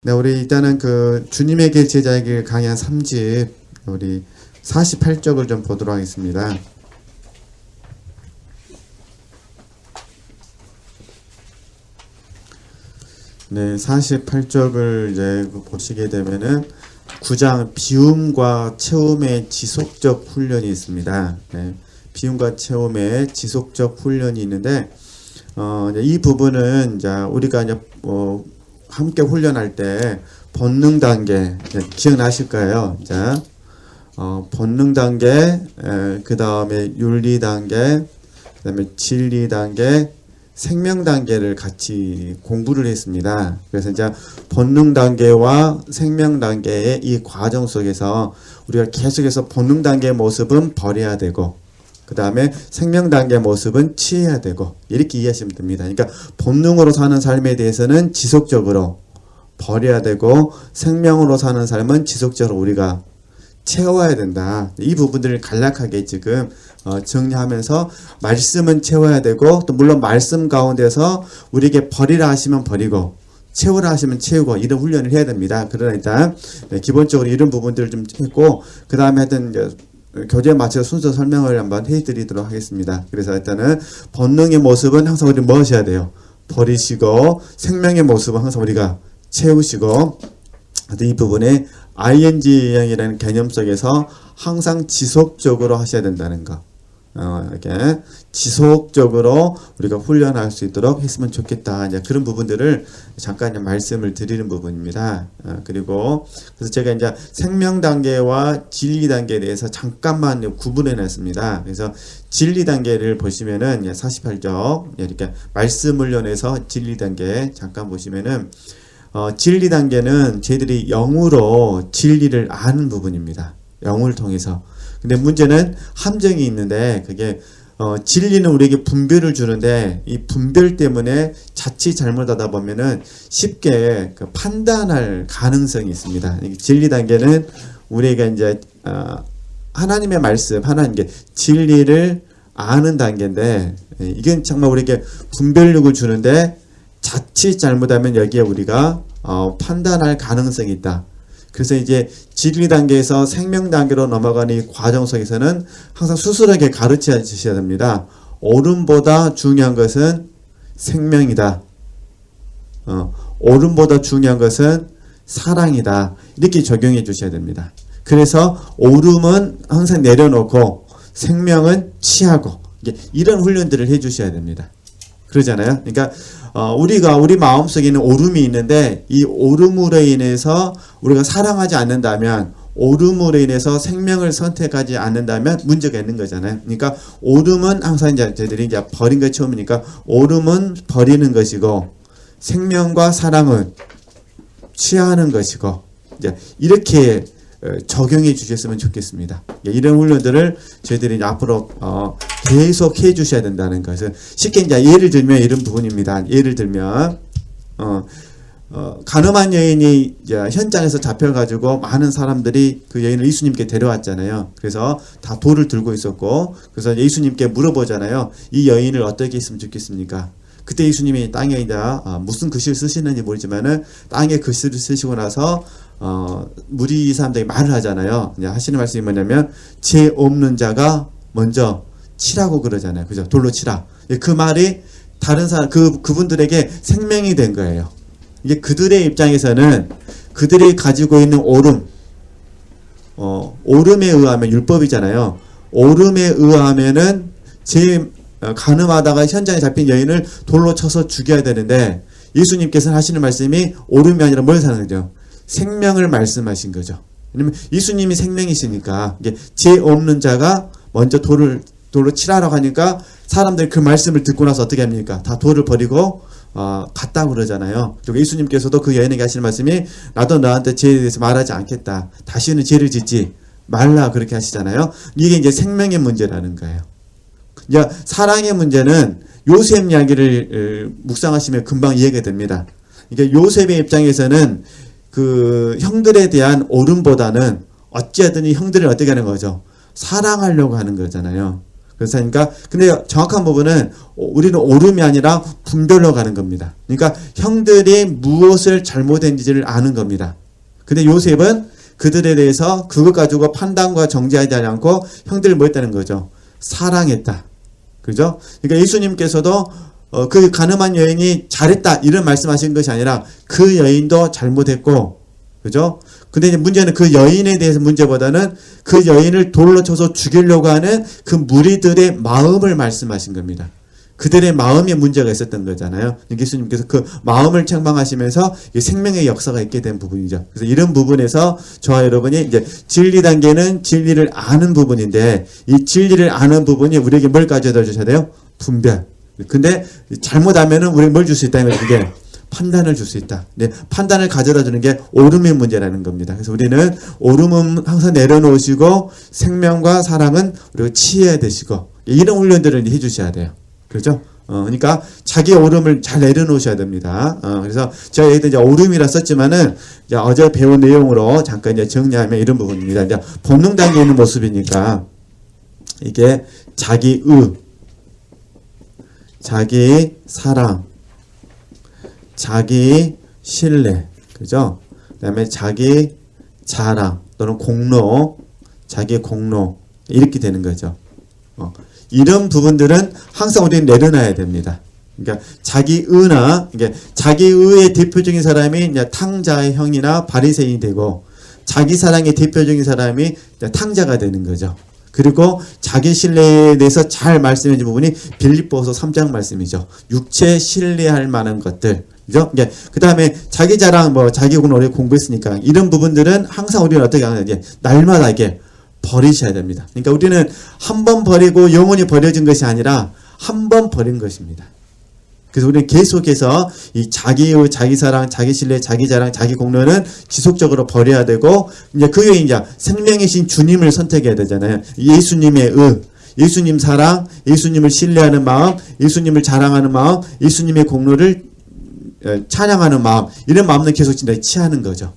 네, 우리 일단은 그 주님에게 제자에게 강의 3집 우리 48쪽을 좀 보도록 하겠습니다. 네, 48쪽을 이제 보시게 되면은 9장 비움과 채움의 지속적 훈련이 있습니다. 네, 비움과 채움의 지속적 훈련이 있는데 이제 이 부분은 이제 우리가 이제 함께 훈련할 때 본능 단계 기억나실 거예요. 자, 본능 단계, 그 다음에 윤리 단계, 그 다음에 진리 단계, 생명 단계를 같이 공부를 했습니다. 그래서 이제 본능 단계와 생명 단계의 이 과정 속에서 우리가 계속해서 본능 단계의 모습은 버려야 되고, 그 다음에 생명 단계의 모습은 취해야 되고, 이렇게 이해하시면 됩니다. 그러니까 본능으로 사는 삶에 대해서는 지속적으로 버려야 되고, 생명으로 사는 삶은 지속적으로 우리가 채워야 된다. 이 부분들을 간략하게 지금 정리하면서, 말씀은 채워야 되고, 또 물론 말씀 가운데서 우리에게 버리라 하시면 버리고 채우라 하시면 채우고, 이런 훈련을 해야 됩니다. 그러나 일단 기본적으로 이런 부분들을 좀 했고, 그 다음에 하여튼 교재에 맞춰서 순서 설명을 한번 해드리도록 하겠습니다. 그래서 일단은 본능의 모습은 항상 우리 뭐 하셔야 돼요? 버리시고, 생명의 모습은 항상 우리가 채우시고, 이 부분에 ing형이라는 개념 속에서 항상 지속적으로 하셔야 된다는 거. 이렇게 지속적으로 우리가 훈련할 수 있도록 했으면 좋겠다. 이제 그런 부분들을 잠깐 말씀을 드리는 부분입니다. 그리고 그래서 제가 이제 생명 단계와 진리 단계에 대해서 잠깐만 구분해 놨습니다. 그래서 진리 단계를 보시면은 48쪽 이렇게 말씀 훈련에서 진리 단계 잠깐 보시면은 진리 단계는 저희들이 영으로 진리를 아는 부분입니다. 영을 통해서. 근데 문제는 함정이 있는데, 그게 진리는 우리에게 분별을 주는데, 이 분별 때문에 자칫 잘못하다 보면은 쉽게 판단할 가능성이 있습니다. 진리 단계는 우리가 이제 하나님의 말씀, 하나님께 진리를 아는 단계인데, 이건 정말 우리에게 분별력을 주는데, 자칫 잘못하면 여기에 우리가 판단할 가능성이 있다. 그래서 이제 진리 단계에서 생명 단계로 넘어가는 이 과정 속에서는 항상 수술하게 가르쳐 주셔야 됩니다. 옳음보다 중요한 것은 생명이다. 옳음보다 중요한 것은 사랑이다. 이렇게 적용해 주셔야 됩니다. 그래서 옳음은 항상 내려놓고 생명은 취하고, 이런 훈련들을 해 주셔야 됩니다. 그러잖아요. 그러니까 우리 마음속에는 옳음이 있는데, 이 옳음으로 인해서 우리가 사랑하지 않는다면, 옳음으로 인해서 생명을 선택하지 않는다면 문제가 있는 거잖아요. 그러니까 옳음은 항상 이제 저희들이 이제 버린 것 처음이니까, 옳음은 버리는 것이고 생명과 사랑은 취하는 것이고, 이제 이렇게 적용해 주셨으면 좋겠습니다. 이런 훈련들을 저희들이 이제 앞으로 계속 해 주셔야 된다는 것은, 쉽게 이제 예를 들면 이런 부분입니다. 예를 들면 가늠한 여인이 이제 현장에서 잡혀가지고 많은 사람들이 그 여인을 예수님께 데려왔잖아요. 그래서 다 돌을 들고 있었고, 그래서 예수님께 물어보잖아요. 이 여인을 어떻게 했으면 좋겠습니까? 그때 예수님이 땅에 이제 무슨 글씨를 쓰시는지 모르지만은 땅에 글씨를 쓰시고 나서 무리 사람들이 말을 하잖아요. 이제 하시는 말씀이 뭐냐면, 죄 없는 자가 먼저 치라고 그러잖아요. 그죠? 돌로 치라. 그 말이 다른 사람, 그분들에게 생명이 된 거예요. 이게 그들의 입장에서는 그들이 가지고 있는 옳음, 옳음에 의하면 율법이잖아요. 옳음에 의하면은 가늠하다가 현장에 잡힌 여인을 돌로 쳐서 죽여야 되는데, 예수님께서는 하시는 말씀이 옳음이 아니라 뭘 사는 거죠? 생명을 말씀하신 거죠. 왜냐면 예수님이 생명이시니까, 이게 죄 없는 자가 먼저 돌로 치라라고 하니까 사람들이 그 말씀을 듣고 나서 어떻게 합니까? 다 돌을 버리고 갔다고 그러잖아요. 그리고 예수님께서도 그 여인에게 하시는 말씀이, 나도 너한테 죄에 대해서 말하지 않겠다. 다시는 죄를 짓지 말라, 그렇게 하시잖아요. 이게 이제 생명의 문제라는 거예요. 이제 사랑의 문제는 요셉 이야기를 묵상하시면 금방 이해가 됩니다. 그러니까 요셉의 입장에서는 그 형들에 대한 옳음보다는 어찌하든 이 형들을 어떻게 하는 거죠? 사랑하려고 하는 거잖아요. 그러니까 근데 정확한 부분은 우리는 오름이 아니라 분별로 가는 겁니다. 그러니까 형들이 무엇을 잘못했는지를 아는 겁니다. 근데 요셉은 그들에 대해서 그것 가지고 판단과 정죄하지 않고 형들을 뭐 했다는 거죠? 사랑했다. 그죠? 그러니까 예수님께서도 그 가늠한 여인이 잘했다 이런 말씀하신 것이 아니라 그 여인도 잘못했고, 그죠? 근데 이제 문제는 그 여인에 대해서 문제보다는 그 여인을 돌로 쳐서 죽이려고 하는 그 무리들의 마음을 말씀하신 겁니다. 그들의 마음에 문제가 있었던 거잖아요. 예수님께서 그 마음을 책망하시면서 생명의 역사가 있게 된 부분이죠. 그래서 이런 부분에서 저와 여러분이 이제 진리 단계는 진리를 아는 부분인데, 이 진리를 아는 부분이 우리에게 뭘 가져다 주셔야 돼요? 분별. 근데 잘못하면은 우리 뭘 줄 수 있다는 거죠. 그게 판단을 줄 수 있다. 네, 판단을 가져다 주는 게 오름의 문제라는 겁니다. 그래서 우리는 오름은 항상 내려놓으시고 생명과 사랑은 우리가 치해야 되시고, 이런 훈련들을 해 주셔야 돼요. 그렇죠? 그러니까 자기 오름을 잘 내려놓으셔야 됩니다. 그래서 제가 여기다 이제 오름이라 썼지만은 이제 어제 배운 내용으로 잠깐 이제 정리하면 이런 부분입니다. 이제 본능 단계에 있는 모습이니까 이게 자기 자기 사랑, 자기 신뢰, 그죠? 그 다음에 자기 자랑 또는 공로, 자기 공로 이렇게 되는 거죠. 이런 부분들은 항상 우리는 내려놔야 됩니다. 그러니까 자기의나, 이게 자기의의 대표적인 사람이 이제 탕자의 형이나 바리새인이 되고, 자기 사랑의 대표적인 사람이 탕자가 되는 거죠. 그리고 자기 신뢰에 대해서 잘 말씀해 준 부분이 빌립보서 3장 말씀이죠. 육체 신뢰할 만한 것들. 그죠? 그 다음에 자기 자랑, 자기 공로 공부했으니까 이런 부분들은 항상 우리는 어떻게 하느냐. 날마다 이게 버리셔야 됩니다. 그러니까 우리는 한 번 버리고 영원히 버려진 것이 아니라 한 번 버린 것입니다. 그래서 우리는 계속해서 이 자기의, 자기 사랑, 자기 신뢰, 자기 자랑, 자기 공로는 지속적으로 버려야 되고, 이제 그게 이제 생명이신 주님을 선택해야 되잖아요. 예수님의 예수님 사랑, 예수님을 신뢰하는 마음, 예수님을 자랑하는 마음, 예수님의 공로를 찬양하는 마음, 이런 마음은 계속 진짜 취하는 거죠.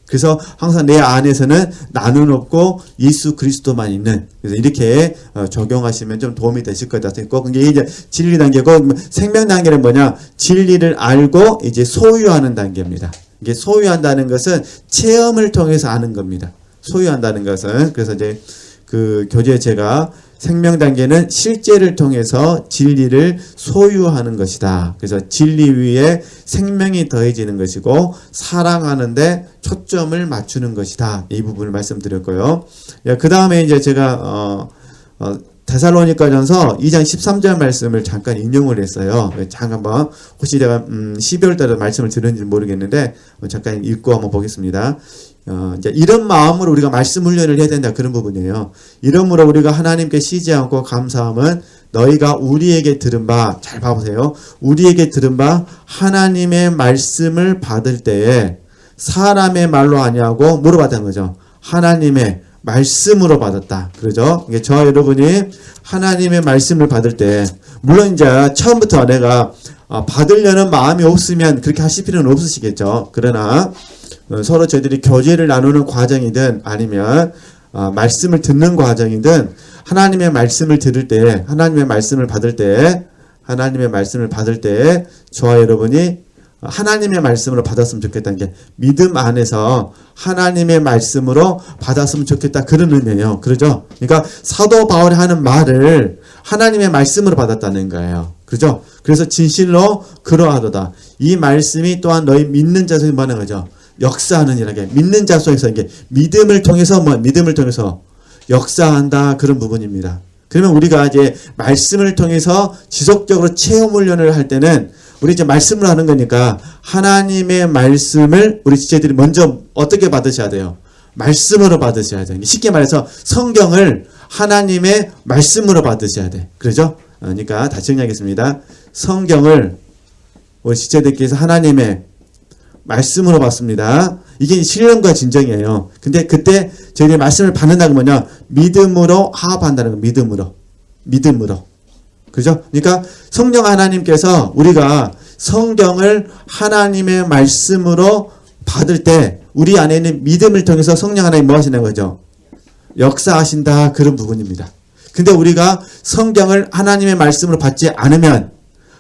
그래서 항상 내 안에서는 나는 없고 예수 그리스도만 있는, 그래서 이렇게 적용하시면 좀 도움이 되실 것 같고, 그게 이제 진리 단계고, 생명 단계는 뭐냐? 진리를 알고 이제 소유하는 단계입니다. 이게 소유한다는 것은 체험을 통해서 아는 겁니다. 소유한다는 것은, 그래서 이제 그 교재에 제가 생명 단계는 실제를 통해서 진리를 소유하는 것이다. 그래서 진리 위에 생명이 더해지는 것이고 사랑하는데 초점을 맞추는 것이다. 이 부분을 말씀드렸고요. 그 다음에 이제 제가 데살로니가전서 2장 13절 말씀을 잠깐 인용을 했어요. 잠깐 한번 혹시 제가 12월 달에 말씀을 들었는지 모르겠는데 잠깐 읽고 한번 보겠습니다. 이제 이런 마음으로 우리가 말씀 훈련을 해야 된다, 그런 부분이에요. 이러므로 우리가 하나님께 쉬지 않고 감사함은 너희가 우리에게 들은 바, 잘 봐보세요. 우리에게 들은 바 하나님의 말씀을 받을 때에 사람의 말로 아니하고 뭐로 받은 거죠? 하나님의 말씀으로 받았다. 그러죠? 이게 저와 여러분이 하나님의 말씀을 받을 때, 물론 이제 처음부터 내가 받으려는 마음이 없으면 그렇게 하실 필요는 없으시겠죠. 그러나 서로 저희들이 교제를 나누는 과정이든 아니면 말씀을 듣는 과정이든 하나님의 말씀을 들을 때, 하나님의 말씀을 받을 때 저와 여러분이 하나님의 말씀으로 받았으면 좋겠다는 게, 믿음 안에서 하나님의 말씀으로 받았으면 좋겠다, 그런 의미예요. 그러죠? 그러니까 사도 바울이 하는 말을 하나님의 말씀으로 받았다는 거예요. 그죠? 그래서 진실로 그러하도다. 이 말씀이 또한 너희 믿는 자 속에 뭐하는 거죠? 역사하는 일하게, 믿는 자 속에서 이게 믿음을 통해서 역사한다, 그런 부분입니다. 그러면 우리가 이제 말씀을 통해서 지속적으로 체험 훈련을 할 때는 우리 이제 말씀을 하는 거니까 하나님의 말씀을 우리 지체들이 먼저 어떻게 받으셔야 돼요? 말씀으로 받으셔야 돼요. 쉽게 말해서 성경을 하나님의 말씀으로 받으셔야 돼. 그러죠? 그러니까 다시 정리하겠습니다. 성경을 우리 지체들께서 하나님의 말씀으로 받습니다. 이게 신령과 진정이에요. 근데 그때 저희들이 말씀을 받는다고 뭐냐? 믿음으로 화합한다는 거. 믿음으로. 그죠? 그러니까 성령 하나님께서 우리가 성경을 하나님의 말씀으로 받을 때 우리 안에 있는 믿음을 통해서 성령 하나님 뭐 하시는 거죠? 역사하신다, 그런 부분입니다. 근데 우리가 성경을 하나님의 말씀으로 받지 않으면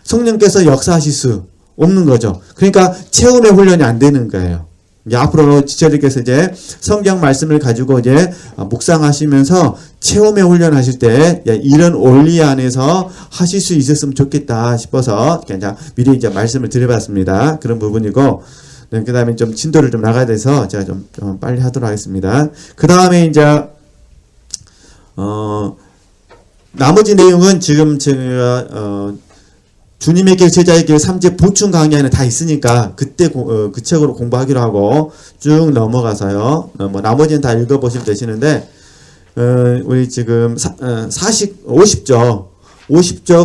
성령께서 역사하실 수 없는 거죠. 그러니까 체험의 훈련이 안 되는 거예요. 이제 앞으로 지체들께서 이제 성경 말씀을 가지고 이제 묵상하시면서 체험의 훈련하실 때 이런 원리 안에서 하실 수 있었으면 좋겠다 싶어서 그냥 미리 이제 말씀을 드려봤습니다. 그런 부분이고, 네, 그 다음에 좀 진도를 좀 나가야 돼서 제가 좀 빨리 하도록 하겠습니다. 그 다음에 이제 나머지 내용은 지금 제가 주님의 길, 제자의 길 3제 보충 강의 안에 다 있으니까 그때 그 책으로 공부하기로 하고 쭉 넘어가서요. 뭐 나머지는 다 읽어보시면 되시는데 우리 지금 50조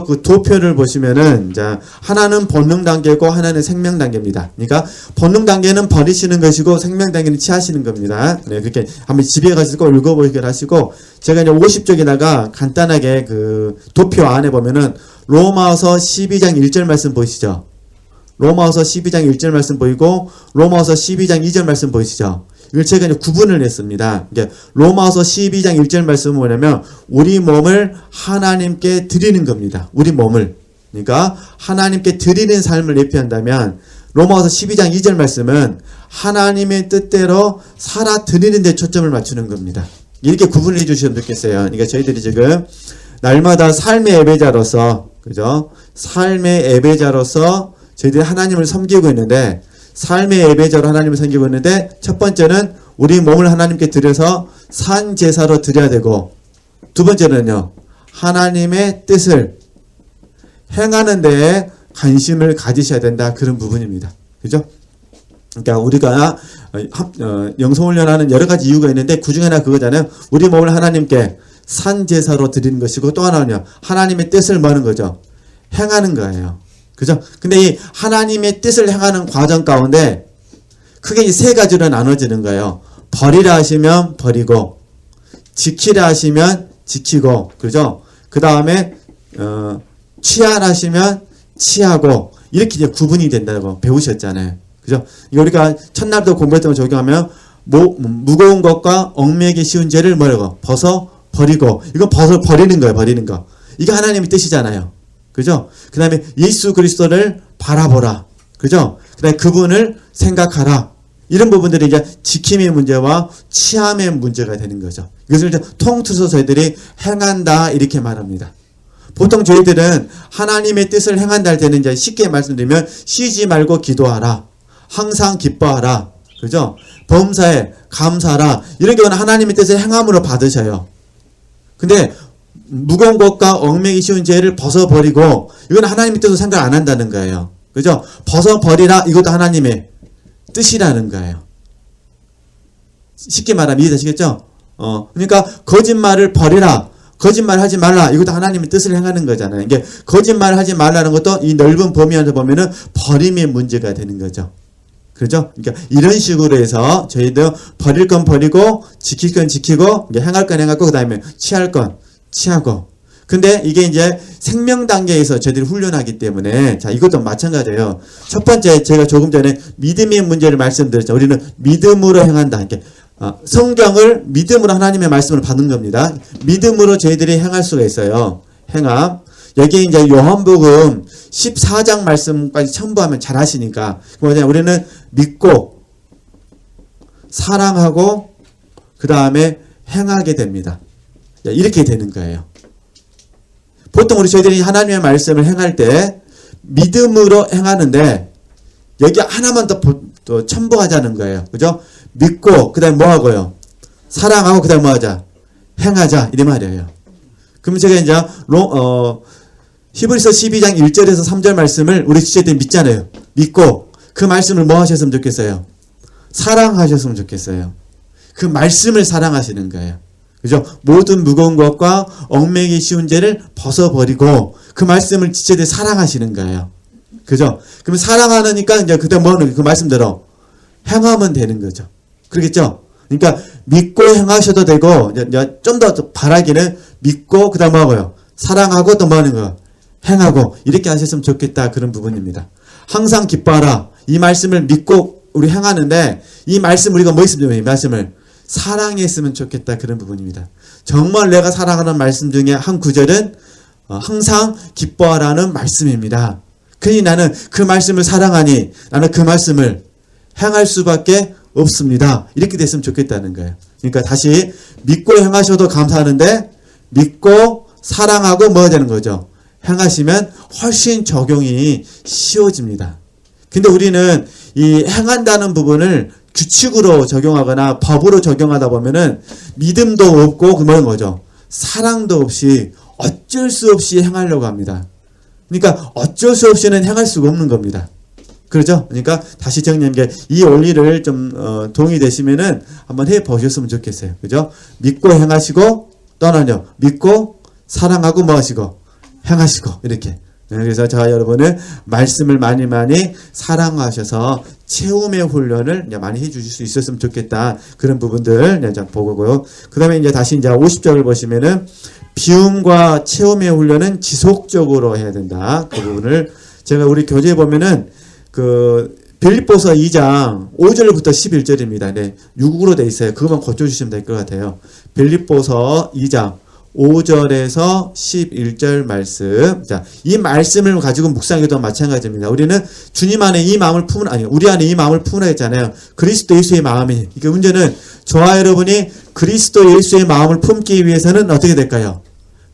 그 도표를 보시면은 이제 하나는 본능 단계고 하나는 생명 단계입니다. 그러니까 본능 단계는 버리시는 것이고 생명 단계는 취하시는 겁니다. 네, 그렇게 한번 집에 가서 꼭 읽어보기를 하시고, 제가 이제 50쪽에다가 간단하게 그 도표 안에 보면은 로마서 12장 1절 말씀 보이시죠? 로마서 12장 1절 말씀 보이고 로마서 12장 2절 말씀 보이시죠? 이걸 제가 이제 구분을 했습니다. 이게 로마서 12장 1절 말씀은 뭐냐면 우리 몸을 하나님께 드리는 겁니다. 우리 몸을. 그러니까 하나님께 드리는 삶을 예표한다면 로마서 12장 2절 말씀은 하나님의 뜻대로 살아 드리는 데 초점을 맞추는 겁니다. 이렇게 구분을 해 주시면 좋겠어요. 그러니까 저희들이 지금 날마다 삶의 예배자로서, 그죠? 삶의 예배자로서 저희들이 하나님을 섬기고 있는데, 삶의 예배자로 하나님을 섬기고 있는데, 첫 번째는 우리 몸을 하나님께 드려서 산 제사로 드려야 되고, 두 번째는요, 하나님의 뜻을 행하는 데에 관심을 가지셔야 된다. 그런 부분입니다. 그죠? 그러니까 우리가 영성훈련하는 여러 가지 이유가 있는데 그 중에 하나 그거잖아요. 우리 몸을 하나님께 산 제사로 드리는 것이고, 또 하나는요, 하나님의 뜻을 뭐하는 거죠? 행하는 거예요. 그죠? 근데 이 하나님의 뜻을 행하는 과정 가운데 크게 이 세 가지로 나눠지는 거예요. 버리라 하시면 버리고, 지키라 하시면 지키고, 그죠? 그 다음에 취하라 하시면 취하고, 이렇게 이제 구분이 된다고 배우셨잖아요. 그죠? 이거 우리가 첫날부터 공부했던 거 적용하면 무거운 것과 얽매기 쉬운 죄를 뭐라고? 버리고, 이건 버리는 거예요. 버리는 거. 이게 하나님의 뜻이잖아요. 그죠? 그 다음에 예수 그리스도를 바라보라. 그죠? 그 다음에 그분을 생각하라. 이런 부분들이 이제 지킴의 문제와 취함의 문제가 되는 거죠. 이것을 이제 통틀어서 저희들이 행한다. 이렇게 말합니다. 보통 저희들은 하나님의 뜻을 행한다 할 때는 이제 쉽게 말씀드리면 쉬지 말고 기도하라. 항상 기뻐하라. 그죠? 범사에 감사하라. 이런 경우는 하나님의 뜻을 행함으로 받으셔요. 근데 무거운 것과 얽매기 쉬운 죄를 벗어버리고, 이건 하나님의 뜻으로 생각 안 한다는 거예요. 그죠? 벗어버리라. 이것도 하나님의 뜻이라는 거예요. 쉽게 말하면 이해되시겠죠? 그러니까 거짓말을 버리라. 거짓말 하지 말라. 이것도 하나님의 뜻을 행하는 거잖아요. 이게 거짓말 하지 말라는 것도 이 넓은 범위 안에서 보면은 버림의 문제가 되는 거죠. 그죠? 그러니까 이런 식으로 해서 저희도 버릴 건 버리고, 지킬 건 지키고, 행할 건 행하고, 그 다음에 취할 건 취하고. 근데 이게 이제 생명 단계에서 저희들이 훈련하기 때문에, 자, 이것도 마찬가지예요. 첫 번째, 제가 조금 전에 믿음의 문제를 말씀드렸죠. 우리는 믿음으로 행한다. 이렇게 성경을 믿음으로 하나님의 말씀을 받는 겁니다. 믿음으로 저희들이 행할 수가 있어요. 행함. 여기 이제 요한복음 14장 말씀까지 첨부하면 잘 하시니까, 우리는 믿고, 사랑하고, 그 다음에 행하게 됩니다. 이렇게 되는 거예요. 보통 저희들이 하나님의 말씀을 행할 때 믿음으로 행하는데, 여기 하나만 더 첨부하자는 거예요. 그죠? 믿고, 그 다음에 뭐 하고요? 사랑하고, 그 다음에 뭐 하자? 행하자. 이 말이에요. 그럼 제가 이제 히브리서 12장 1절에서 3절 말씀을 우리 지체들이 믿잖아요. 믿고 그 말씀을 뭐 하셨으면 좋겠어요? 사랑하셨으면 좋겠어요. 그 말씀을 사랑하시는 거예요. 그죠? 모든 무거운 것과 얽매기 쉬운 죄를 벗어버리고 그 말씀을 지체들이 사랑하시는 거예요. 그죠? 그럼 사랑하니까 이제 그때 뭐 하는 그 말씀대로 행하면 되는 거죠. 그러겠죠? 그러니까 믿고 행하셔도 되고, 좀 더 바라기는 믿고 그다음 뭐 하고요? 사랑하고 또 뭐 하는 거요? 행하고. 이렇게 하셨으면 좋겠다. 그런 부분입니다. 항상 기뻐하라. 이 말씀을 믿고 우리 행하는데, 이 말씀 우리가 뭐 있으면 이 말씀을 사랑했으면 좋겠다. 그런 부분입니다. 정말 내가 사랑하는 말씀 중에 한 구절은 항상 기뻐하라는 말씀입니다. 그러니 나는 그 말씀을 사랑하니 나는 그 말씀을 행할 수밖에 없습니다. 이렇게 됐으면 좋겠다는 거예요. 그러니까 다시 믿고 행하셔도 감사하는데 믿고 사랑하고 뭐 되는 거죠? 행하시면 훨씬 적용이 쉬워집니다. 근데 우리는 이 행한다는 부분을 규칙으로 적용하거나 법으로 적용하다 보면은 믿음도 없고 그런 거죠. 사랑도 없이 어쩔 수 없이 행하려고 합니다. 그러니까 어쩔 수 없이는 행할 수가 없는 겁니다. 그렇죠? 그러니까 다시 정리하면 이 원리를 좀 동의되시면은 한번 해 보셨으면 좋겠어요. 그죠? 믿고 행하시고 떠나요. 믿고 사랑하고 뭐 하시고 행하시고 이렇게. 그래서 저와 여러분은 말씀을 많이 사랑하셔서 체험의 훈련을 많이 해주실 수 있었으면 좋겠다. 그런 부분들 보고요. 그 다음에 이제 다시 이제 50절을 보시면은 비움과 체험의 훈련은 지속적으로 해야 된다. 그 부분을 제가 우리 교재에 보면은 그 빌립보서 2장 5절부터 11절입니다. 네, 6으로 돼 있어요. 그것만 고쳐주시면 될 것 같아요. 빌립보서 2장 5절에서 11절 말씀. 자, 이 말씀을 가지고 묵상해도 마찬가지입니다. 우리는 주님 안에 이 마음을 품은, 아니, 우리 안에 이 마음을 품으라 했잖아요. 그리스도 예수의 마음이. 그러니까 문제는 저와 여러분이 그리스도 예수의 마음을 품기 위해서는 어떻게 될까요?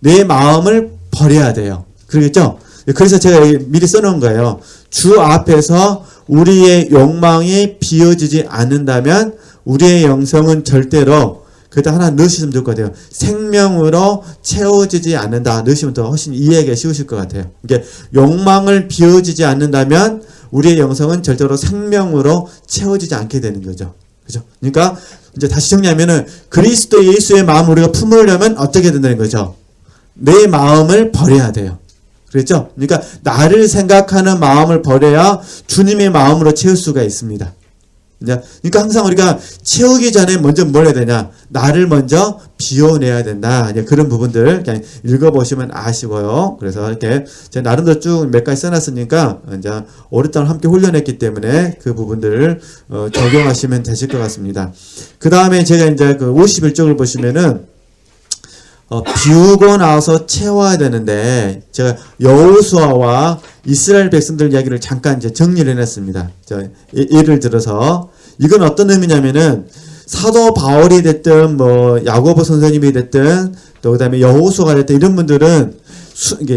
내 마음을 버려야 돼요. 그러겠죠? 그래서 제가 미리 써놓은 거예요. 주 앞에서 우리의 욕망이 비워지지 않는다면 우리의 영성은 절대로 그때 하나 넣으시면 좋을 것 같아요. 생명으로 채워지지 않는다. 넣으시면 더 훨씬 이해하기가 쉬우실 것 같아요. 이게 욕망을 비워지지 않는다면 우리의 영성은 절대로 생명으로 채워지지 않게 되는 거죠. 그죠? 그러니까 이제 다시 정리하면은 그리스도 예수의 마음을 우리가 품으려면 어떻게 된다는 거죠? 내 마음을 버려야 돼요. 그렇죠? 그러니까 나를 생각하는 마음을 버려야 주님의 마음으로 채울 수가 있습니다. 그러니까 항상 우리가 채우기 전에 먼저 뭘 해야 되냐? 나를 먼저 비워내야 된다. 그런 부분들 그냥 읽어보시면 아시고요. 그래서 이렇게 제가 나름대로 쭉 몇 가지 써놨으니까 이제 오랫동안 함께 훈련했기 때문에 그 부분들을 적용하시면 되실 것 같습니다. 그 다음에 제가 이제 그 51쪽을 보시면은 비우고 나서 채워야 되는데 제가 여호수아와 이스라엘 백성들 이야기를 잠깐 이제 정리를 해놨습니다. 예를 들어서 이건 어떤 의미냐면은 사도 바울이 됐든 뭐 야고보 선생님이 됐든 또 그다음에 여호수아가 됐든 이런 분들은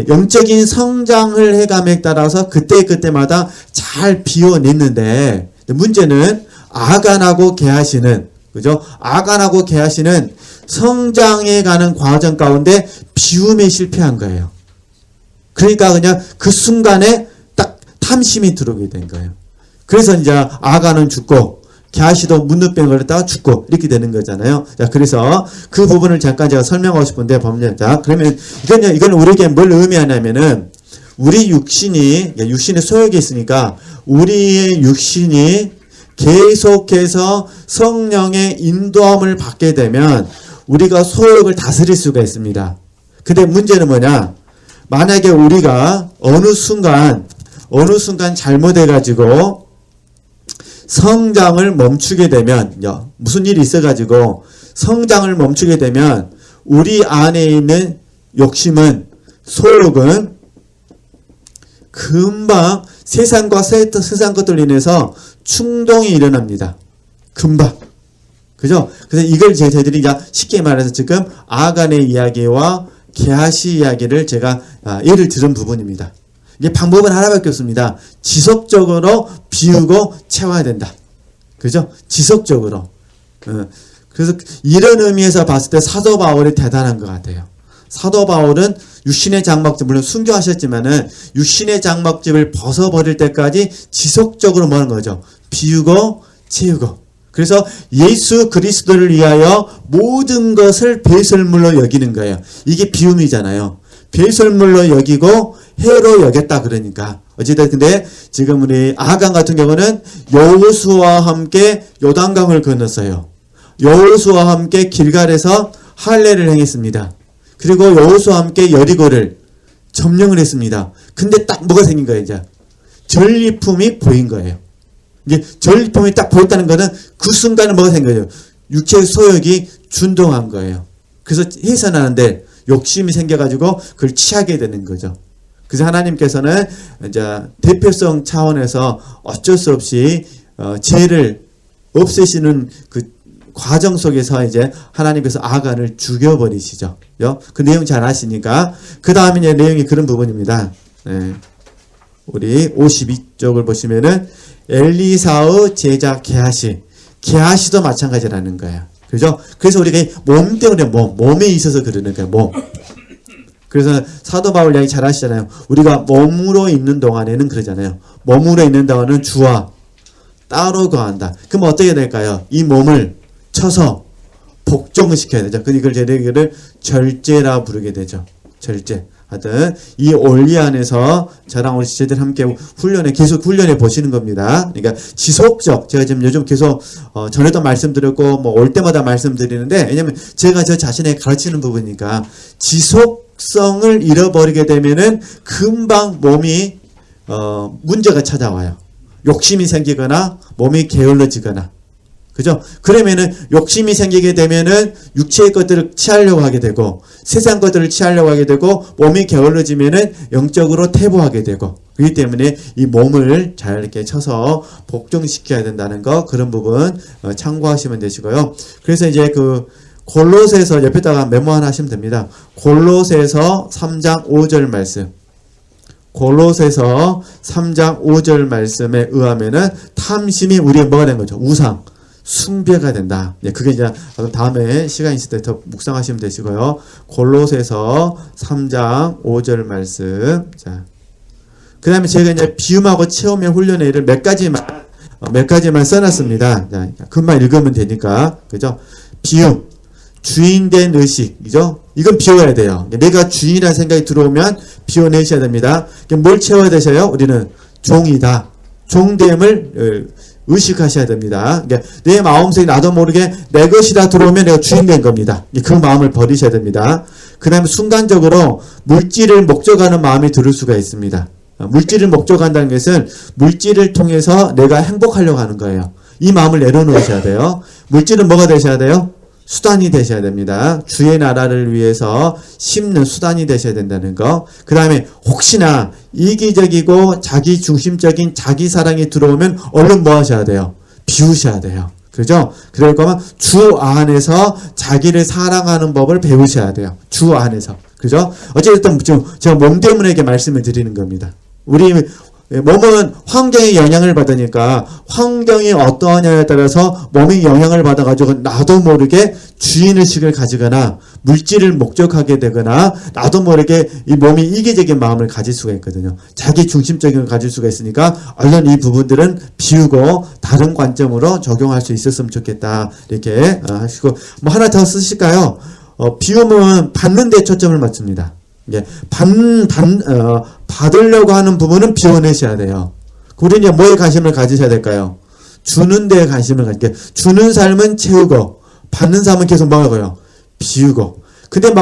영적인 성장을 해감에 따라서 그때마다 잘 비워냈는데 문제는 아간하고 게하시는 그죠? 아간하고 게하시는 성장해가는 과정 가운데 비움에 실패한 거예요. 그러니까 그냥 그 순간에 딱 탐심이 들어오게 된 거예요. 그래서 이제 아간은 죽고 게하시도 문둥병 걸렸다가 죽고 이렇게 되는 거잖아요. 자, 그래서 그 부분을 잠깐 제가 설명하고 싶은데 보면 자, 그러면 이건 우리에게 뭘 의미하냐면은 우리 육신의 소욕이 있으니까 우리의 육신이 계속해서 성령의 인도함을 받게 되면 우리가 소욕을 다스릴 수가 있습니다. 근데 문제는 뭐냐? 만약에 우리가 어느 순간 잘못해가지고 성장을 멈추게 되면 무슨 일이 있어가지고 성장을 멈추게 되면 우리 안에 있는 욕심은 소욕은 금방 세상과 세상 것들로 인해서 충동이 일어납니다. 금방. 그죠? 그래서 이걸 저희들이 쉽게 말해서 지금 아간의 이야기와 게하시 이야기를 제가 예를 들은 부분입니다. 이게 방법은 하나밖에 없습니다. 지속적으로 비우고 채워야 된다. 그죠? 지속적으로. 그래서 이런 의미에서 봤을 때 사도 바울이 대단한 것 같아요. 사도 바울은 육신의 장막집, 물론 순교하셨지만은 육신의 장막집을 벗어버릴 때까지 지속적으로 뭐 하는 거죠? 비우고 채우고. 그래서 예수 그리스도를 위하여 모든 것을 배설물로 여기는 거예요. 이게 비움이잖아요. 배설물로 여기고 해로 여겼다 그러니까. 어쨌든 근데 지금 우리 아간 같은 경우는 여호수아와 함께 요단강을 건넜어요. 여호수아와 함께 길갈에서 할례를 행했습니다. 그리고 여호수아와 함께 여리고를 점령을 했습니다. 근데 딱 뭐가 생긴 거예요, 이제? 전리품이 보인 거예요. 이게 전리품이 딱 보였다는 거는 그 순간에 뭐가 생긴 거예요? 육체의 소욕이 준동한 거예요. 그래서 해산하는데 욕심이 생겨가지고 그걸 취하게 되는 거죠. 그래서 하나님께서는 이제 대표성 차원에서 어쩔 수 없이 죄를 없애시는 그 과정 속에서 이제 하나님께서 아간을 죽여버리시죠. 그 내용 잘 아시니까. 그 다음에 이제 내용이 그런 부분입니다. 네. 우리 52쪽을 보시면은 엘리사의 제자 게하시도 마찬가지라는 거예요. 그죠? 그래서 우리가 몸 때문에 몸에 있어서 그러는 거예요. 몸. 그래서 사도 바울 이야기 잘 하시잖아요. 우리가 몸으로 있는 동안에는 그러잖아요. 몸으로 있는 동안은 주와 따로 거한다. 그럼 어떻게 될까요? 이 몸을 쳐서 복종을 시켜야 되죠. 이걸 저희들을 절제라 부르게 되죠. 절제. 하여튼 이 원리 안에서 저랑 우리 지체들 함께 계속 훈련해 보시는 겁니다. 그러니까 지속적, 제가 지금 요즘 계속 전에도 말씀드렸고 뭐 올 때마다 말씀드리는데, 왜냐면 제가 저 자신에 가르치는 부분이니까 지속성을 잃어버리게 되면은 금방 몸이 문제가 찾아와요. 욕심이 생기거나 몸이 게을러지거나. 그죠? 그러면은 욕심이 생기게 되면은 육체의 것들을 취하려고 하게 되고 세상 것들을 취하려고 하게 되고 몸이 게을러지면은 영적으로 퇴보하게 되고, 그렇기 때문에 이 몸을 잘 이렇게 쳐서 복종시켜야 된다는 거, 그런 부분 참고하시면 되시고요. 그래서 이제 그 골로새서 옆에다가 메모 하나 하시면 됩니다. 골로새서 3장 5절 말씀. 골로새서 3장 5절 말씀에 의하면은 탐심이 우리의 뭐가 된 거죠? 우상. 숭배가 된다. 그게 이제 다음에 시간 있을 때 더 묵상하시면 되시고요. 골로새서 3장 5절 말씀. 자, 그 다음에 제가 이제 비움하고 체험의 훈련의 일을 몇 가지만 써놨습니다. 자, 그것만 읽으면 되니까. 그죠? 비움. 주인된 의식이죠? 이건 비워야 돼요. 내가 주인이라는 생각이 들어오면 비워내셔야 됩니다. 뭘 채워야 되셔요? 우리는 종이다. 종됨을 의식하셔야 됩니다. 그러니까 내 마음속에 나도 모르게 내 것이다 들어오면 내가 주인 된 겁니다. 그 마음을 버리셔야 됩니다. 그 다음에 순간적으로 물질을 목적하는 마음이 들을 수가 있습니다. 물질을 목적한다는 것은 물질을 통해서 내가 행복하려고 하는 거예요. 이 마음을 내려놓으셔야 돼요. 물질은 뭐가 되셔야 돼요? 수단이 되셔야 됩니다. 주의 나라를 위해서 심는 수단이 되셔야 된다는 거. 그 다음에 혹시나 이기적이고 자기 중심적인 자기 사랑이 들어오면 얼른 뭐 하셔야 돼요? 비우셔야 돼요. 그죠? 그럴 거면 주 안에서 자기를 사랑하는 법을 배우셔야 돼요. 주 안에서. 그죠? 어쨌든 지금 제가 몸 때문에 이렇게 말씀을 드리는 겁니다. 우리 몸은 환경의 영향을 받으니까 환경이 어떠하냐에 따라서 몸이 영향을 받아가지고 나도 모르게 주인의식을 가지거나 물질을 목적하게 되거나 나도 모르게 이 몸이 이기적인 마음을 가질 수가 있거든요. 자기 중심적인 걸 가질 수가 있으니까 얼른 이 부분들은 비우고 다른 관점으로 적용할 수 있었으면 좋겠다. 이렇게 하시고 뭐 하나 더 쓰실까요? 비움은 받는 데 초점을 맞춥니다. 받으려고 하는 부분은 비워내셔야 돼요. 우리는 뭐에 관심을 가지셔야 될까요? 주는 데에 관심을 가질게요. 주는 삶은 채우고, 받는 삶은 계속 먹어요. 비우고. 근데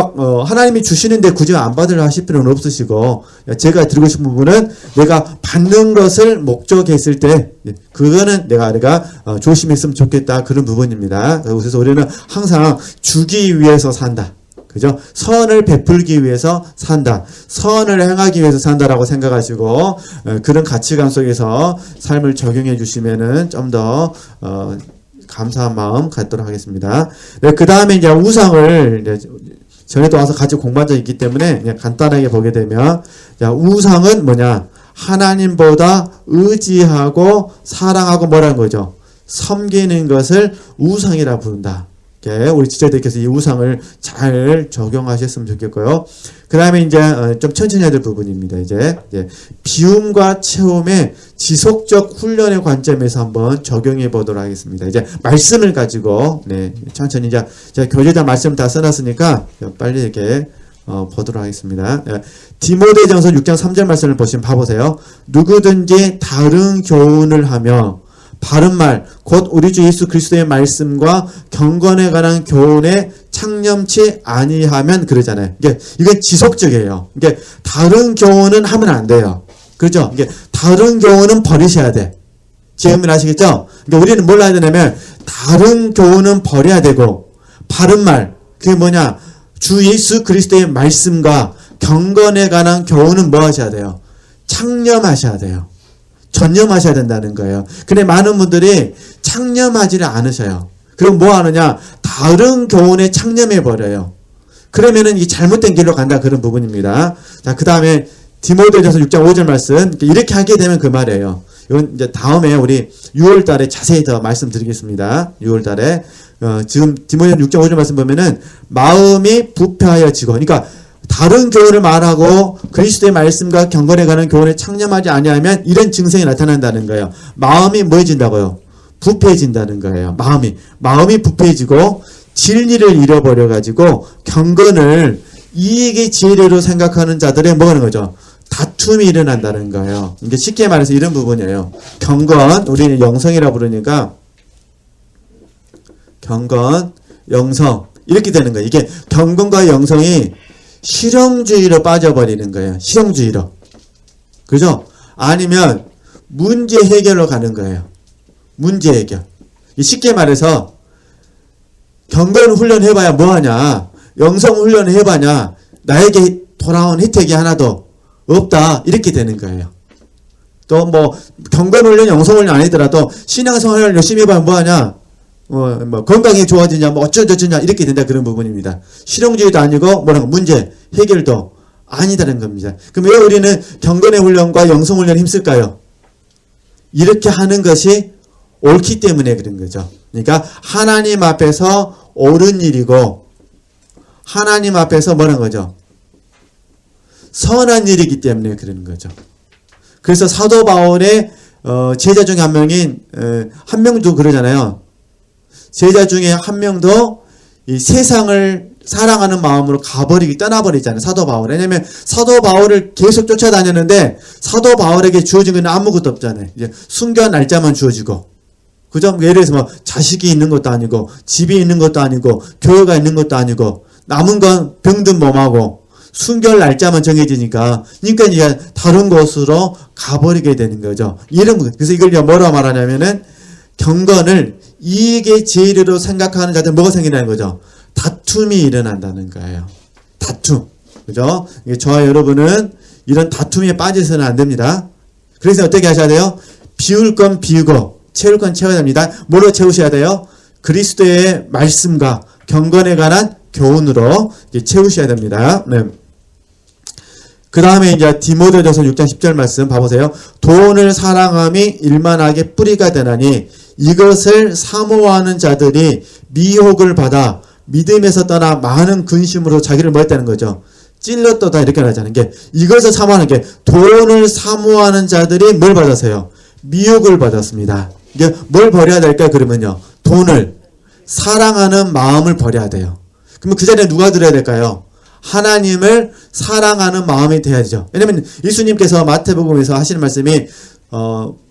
하나님이 주시는데 굳이 안 받으려 하실 필요는 없으시고, 제가 드리고 싶은 부분은 내가 받는 것을 목적했을 때, 그거는 내가 조심했으면 좋겠다. 그런 부분입니다. 그래서 우리는 항상 주기 위해서 산다. 그죠? 선을 베풀기 위해서 산다. 선을 행하기 위해서 산다라고 생각하시고, 그런 가치관 속에서 삶을 적용해 주시면은 좀 더, 감사한 마음 갖도록 하겠습니다. 네, 그 다음에 이제 우상을, 전에도 와서 같이 공부한 적이 있기 때문에 그냥 간단하게 보게 되면, 우상은 뭐냐? 하나님보다 의지하고 사랑하고 뭐라는 거죠? 섬기는 것을 우상이라 부른다. 우리 지체들께서 이 우상을 잘 적용하셨으면 좋겠고요. 그 다음에 이제 좀 천천히 해야 될 부분입니다. 이제 비움과 체험의 지속적 훈련의 관점에서 한번 적용해 보도록 하겠습니다. 이제 말씀을 가지고 천천히 이제 제가 교재다 말씀 다 써놨으니까 빨리 이렇게 보도록 하겠습니다. 디모데전서 6장 3절 말씀을 보시면 봐보세요. 누구든지 다른 교훈을 하며 바른 말, 곧 우리 주 예수 그리스도의 말씀과 경건에 관한 교훈에 창념치 아니하면 그러잖아요. 이게 지속적이에요. 다른 교훈은 하면 안 돼요. 그렇죠? 다른 교훈은 버리셔야 돼. 제 의미를 아시겠죠? 우리는 뭘 해야 되냐면 다른 교훈은 버려야 되고 바른 말, 그게 뭐냐? 주 예수 그리스도의 말씀과 경건에 관한 교훈은 뭐 하셔야 돼요? 창념하셔야 돼요. 전념하셔야 된다는 거예요. 근데 많은 분들이 창념하지를 않으셔요. 그럼 뭐 하느냐? 다른 교훈에 창념해 버려요. 그러면은 이 잘못된 길로 간다, 그런 부분입니다. 자, 그 다음에 디모데전서 6장 5절 말씀, 이렇게 하게 되면 그 말이에요. 이건 이제 다음에 우리 6월 달에 자세히 더 말씀드리겠습니다. 6월 달에 지금 디모데전서 6장 5절 말씀 보면은 마음이 부패하여지고, 그러니까 다른 교훈을 말하고 그리스도의 말씀과 경건에 관한 교훈에 창념하지 아니하면 이런 증상이 나타난다는 거예요. 마음이 뭐해진다고요? 부패해진다는 거예요. 마음이 부패해지고 진리를 잃어버려 가지고 경건을 이익의 지혜로 생각하는 자들의 뭐 하는 거죠? 다툼이 일어난다는 거예요. 이게 쉽게 말해서 이런 부분이에요. 경건, 우리는 영성이라 부르니까 경건, 영성 이렇게 되는 거예요. 이게 경건과 영성이 실용주의로 빠져버리는 거예요. 실용주의로. 그죠? 아니면 문제 해결로 가는 거예요. 문제 해결. 쉽게 말해서 경건 훈련 해봐야 뭐하냐? 영성 훈련 해봐냐? 나에게 돌아온 혜택이 하나도 없다. 이렇게 되는 거예요. 또 뭐 경건 훈련, 영성 훈련 아니더라도 신앙생활을 열심히 해봐야 뭐하냐? 뭐 건강이 좋아지냐, 뭐 어쩌저쩌냐 이렇게 된다, 그런 부분입니다. 실용주의도 아니고 뭐라고 문제 해결도 아니다는 겁니다. 그럼 왜 우리는 경건의 훈련과 영성 훈련에 힘쓸까요? 이렇게 하는 것이 옳기 때문에 그런 거죠. 그러니까 하나님 앞에서 옳은 일이고 하나님 앞에서 뭐라는 거죠? 선한 일이기 때문에 그러는 거죠. 그래서 사도 바울의 제자 중에 한 명도 그러잖아요. 제자 중에 한 명도 이 세상을 사랑하는 마음으로 떠나버리잖아요. 사도 바울. 왜냐면 사도 바울을 계속 쫓아다녔는데 사도 바울에게 주어진 건 아무것도 없잖아요. 이제 순교한 날짜만 주어지고. 그죠? 예를 들어서 뭐 자식이 있는 것도 아니고 집이 있는 것도 아니고 교회가 있는 것도 아니고 남은 건 병든 몸하고 순교할 날짜만 정해지니까 그러니까 이제 다른 곳으로 가버리게 되는 거죠. 그래서 이걸 뭐라고 말하냐면은 경건을 이익의 제일로 생각하는 자들 뭐가 생기냐는 거죠. 다툼이 일어난다는 거예요. 다툼. 그죠? 저와 여러분은 이런 다툼에 빠져서는 안 됩니다. 그래서 어떻게 하셔야 돼요? 비울 건 비우고 채울 건 채워야 됩니다. 뭐로 채우셔야 돼요? 그리스도의 말씀과 경건에 관한 교훈으로 채우셔야 됩니다. 네. 그 다음에 이제 디모데전서 6장 10절 말씀 봐보세요. 돈을 사랑함이 일만하게 뿌리가 되나니 이것을 사모하는 자들이 미혹을 받아 믿음에서 떠나 많은 근심으로 자기를 뭐 했다는 거죠? 찔렀도다 이렇게 나잖아요. 이것을 사모하는 게 돈을 사모하는 자들이 뭘 받았어요? 미혹을 받았습니다. 이게 뭘 버려야 될까요? 그러면요. 돈을 사랑하는 마음을 버려야 돼요. 그러면 그 자리에 누가 들어야 될까요? 하나님을 사랑하는 마음이 돼야죠. 왜냐면 예수님께서 마태복음에서 하시는 말씀이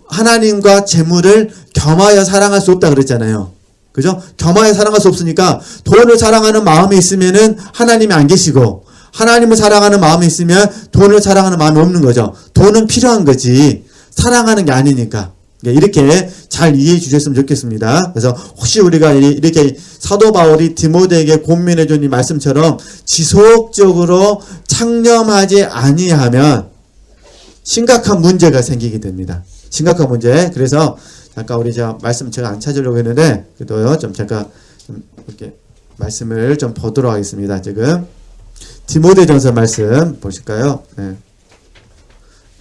하나님과 재물을 겸하여 사랑할 수 없다 그랬잖아요. 그죠? 겸하여 사랑할 수 없으니까 돈을 사랑하는 마음이 있으면은 하나님이 안 계시고 하나님을 사랑하는 마음이 있으면 돈을 사랑하는 마음이 없는 거죠. 돈은 필요한 거지 사랑하는 게 아니니까. 이렇게 잘 이해해 주셨으면 좋겠습니다. 그래서 혹시 우리가 이렇게 사도 바울이 디모데에게 권면해 준 이 말씀처럼 지속적으로 창념하지 아니하면 심각한 문제가 생기게 됩니다. 심각한 문제. 그래서 잠깐 우리 말씀 제가 안 찾으려고 했는데 그래도 제가 이렇게 말씀을 좀 보도록 하겠습니다. 지금 디모데전서 말씀 보실까요? 네.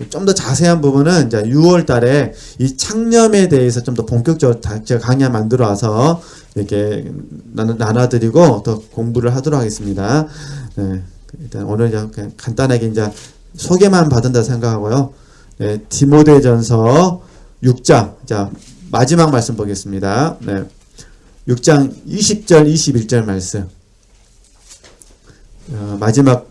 좀 더 자세한 부분은 이제 6월 달에 이 창념에 대해서 좀 더 본격적으로 제가 강의 만들어 와서 이렇게 나눠드리고 더 공부를 하도록 하겠습니다. 네, 일단 오늘 그냥 간단하게 이제 소개만 받은다 생각하고요. 네, 디모데전서 6장, 자, 마지막 말씀 보겠습니다. 네, 6장 20절, 21절 말씀. 마지막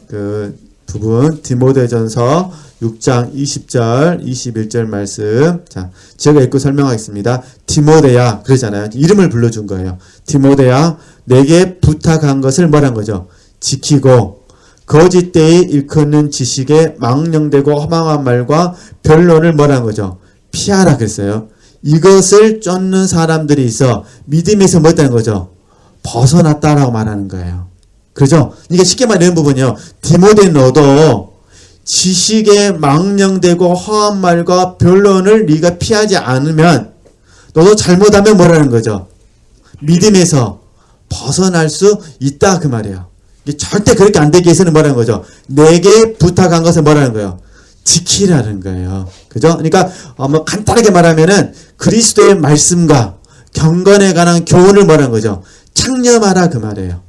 부분, 디모데전서 6장 20절, 21절 말씀. 자, 제가 읽고 설명하겠습니다. 디모데야, 그러잖아요. 이름을 불러준 거예요. 디모데야, 내게 부탁한 것을 뭐란 거죠? 지키고, 거짓 때에 일컫는 지식에 망령되고 허망한 말과 변론을 뭐란 거죠? 피하라 그랬어요. 이것을 쫓는 사람들이 있어 믿음에서 뭐 했다는 거죠? 벗어났다라고 말하는 거예요. 그죠? 그러니까 쉽게 말하면 이런 부분이요. 디모데 너도 지식에 망령되고 허한 말과 변론을 네가 피하지 않으면 너도 잘못하면 뭐라는 거죠? 믿음에서 벗어날 수 있다 그 말이에요. 이게 절대 그렇게 안 되기 위해서는 뭐라는 거죠? 내게 부탁한 것을 뭐라는 거예요? 지키라는 거예요. 그죠? 그러니까 뭐 간단하게 말하면은 그리스도의 말씀과 경건에 관한 교훈을 뭐라는 거죠? 창념하라 그 말이에요.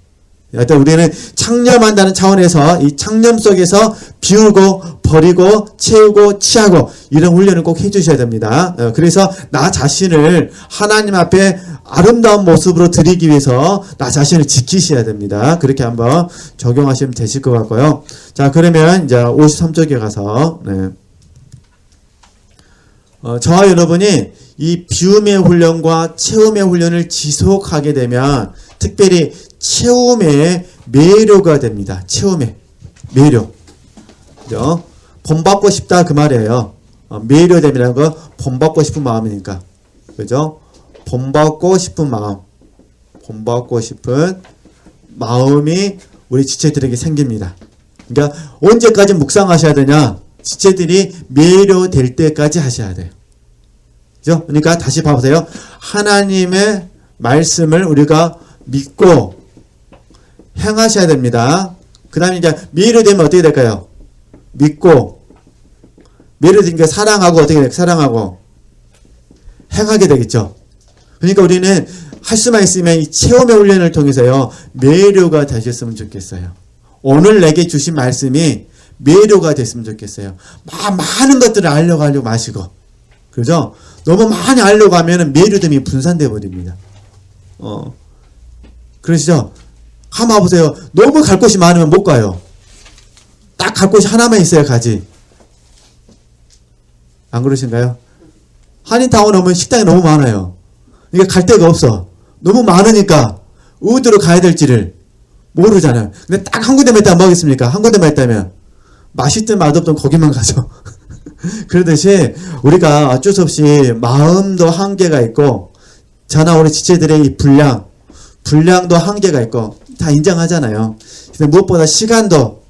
여튼 우리는 창념한다는 차원에서 이 창념 속에서 비우고 버리고 채우고 취하고 이런 훈련을 꼭 해주셔야 됩니다. 그래서 나 자신을 하나님 앞에 아름다운 모습으로 드리기 위해서 나 자신을 지키셔야 됩니다. 그렇게 한번 적용하시면 되실 것 같고요. 자, 그러면 이제 53쪽에 가서 저와 여러분이 이 비움의 훈련과 채움의 훈련을 지속하게 되면 특별히 채움의 매료가 됩니다. 채움의 매료. 그죠? 본받고 싶다 그 말이에요. 매료됨이라는 거 본받고 싶은 마음이니까. 그죠? 본받고 싶은 마음. 본받고 싶은 마음이 우리 지체들에게 생깁니다. 그러니까 언제까지 묵상하셔야 되냐? 지체들이 매료될 때까지 하셔야 돼요. 그죠? 그러니까 다시 봐보세요. 하나님의 말씀을 우리가 믿고 행하셔야 됩니다. 그 다음에 이제 매료되면 어떻게 될까요? 믿고 매료되니까 사랑하고 어떻게 될까요? 사랑하고 행하게 되겠죠. 그러니까 우리는 할 수만 있으면 이 체험의 훈련을 통해서요 매료가 되셨으면 좋겠어요. 오늘 내게 주신 말씀이 매료가 됐으면 좋겠어요. 많은 것들을 알려고 마시고 그죠? 너무 많이 알려고 하면 매료됨이 분산되어 버립니다. 그러시죠? 한번 와보세요. 너무 갈 곳이 많으면 못 가요. 딱 갈 곳이 하나만 있어야 가지. 안 그러신가요? 한인타운 오면 식당이 너무 많아요. 그러니까 갈 데가 없어. 너무 많으니까 어디로 가야 될지를 모르잖아요. 근데 딱 한 군데만 있다면 뭐겠습니까? 한 군데만 있다면 맛있든 맛없든 거기만 가죠. 그러듯이 우리가 어쩔 수 없이 마음도 한계가 있고 저나 우리 지체들의 이 분량도 한계가 있고 다 인정하잖아요. 근데 무엇보다 시간도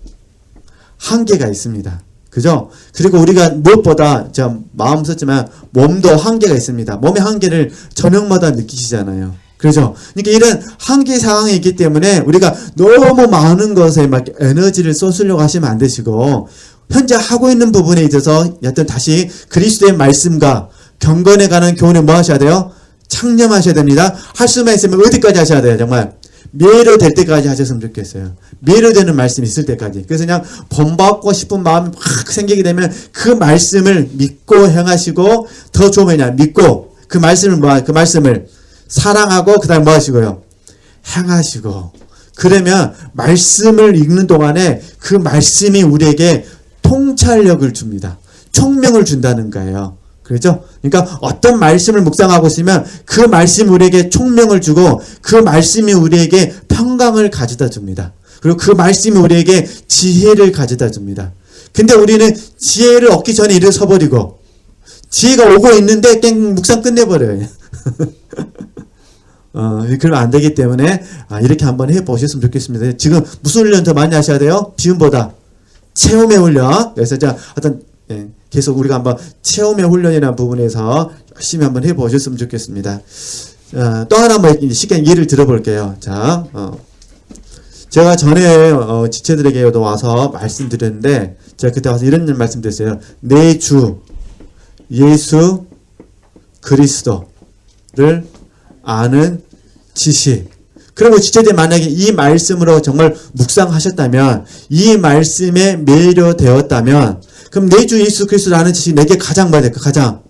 한계가 있습니다. 그죠? 그리고 우리가 무엇보다 제가 마음 썼지만 몸도 한계가 있습니다. 몸의 한계를 저녁마다 느끼시잖아요. 그렇죠? 그러니까 이런 한계 상황이 있기 때문에 우리가 너무 많은 것에 막 에너지를 쏟으려고 하시면 안 되시고 현재 하고 있는 부분에 있어서 여튼 다시 그리스도의 말씀과 경건에 관한 교훈을 뭐 하셔야 돼요? 창념하셔야 됩니다. 할 수만 있으면 어디까지 하셔야 돼요? 정말 매료될 때까지 하셨으면 좋겠어요. 매료되는 말씀이 있을 때까지. 그래서 그냥 본받고 싶은 마음이 확 생기게 되면 그 말씀을 믿고 행하시고 더 좋으면 믿고 그 말씀을 사랑하고 그 다음에 뭐 하시고요? 행하시고 그러면 말씀을 읽는 동안에 그 말씀이 우리에게 통찰력을 줍니다. 총명을 준다는 거예요. 그렇죠? 그러니까 어떤 말씀을 묵상하고 있으면 그 말씀이 우리에게 총명을 주고 그 말씀이 우리에게 평강을 가져다 줍니다. 그리고 그 말씀이 우리에게 지혜를 가져다 줍니다. 근데 우리는 지혜를 얻기 전에 일어서 버리고 지혜가 오고 있는데 땡 묵상 끝내버려요. 그러면 안 되기 때문에 이렇게 한번 해보셨으면 좋겠습니다. 지금 무슨 훈련 더 많이 하셔야 돼요? 비움보다 체험의 훈련. 그래서 계속 우리가 한번 체험의 훈련이라는 부분에서 열심히 한번 해보셨으면 좋겠습니다. 또 하나 한번 쉽게 예를 들어볼게요. 자, 제가 전에 지체들에게도 와서 말씀드렸는데 제가 그때 와서 이런 말씀드렸어요. 내 주 예수 그리스도를 아는 지식. 그리고 지체들 만약에 이 말씀으로 정말 묵상하셨다면 이 말씀에 매료되었다면 그럼 내 주 예수 그리스도를 아는 지식이 내게 가장 뭐야 될까? 가장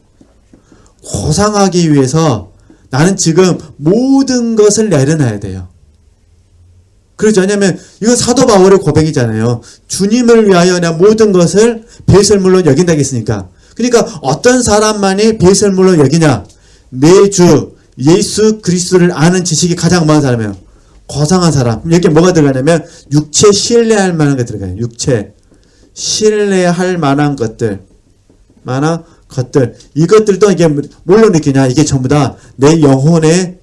고상하기 위해서 나는 지금 모든 것을 내려놔야 돼요. 그렇죠. 왜냐하면 이건 사도 바울의 고백이잖아요. 주님을 위하여 내 모든 것을 배설물로 여긴다 했으니까. 그러니까 어떤 사람만이 배설물로 여기냐? 내 주 예수 그리스도를 아는 지식이 가장 많은 사람이에요. 고상한 사람. 여기 뭐가 들어가냐면 육체 신뢰할 만한 게 들어가요. 육체 신뢰할 만한 것들. 것들, 이것들도 이게 뭘로 느끼냐? 이게 전부 다 내 영혼의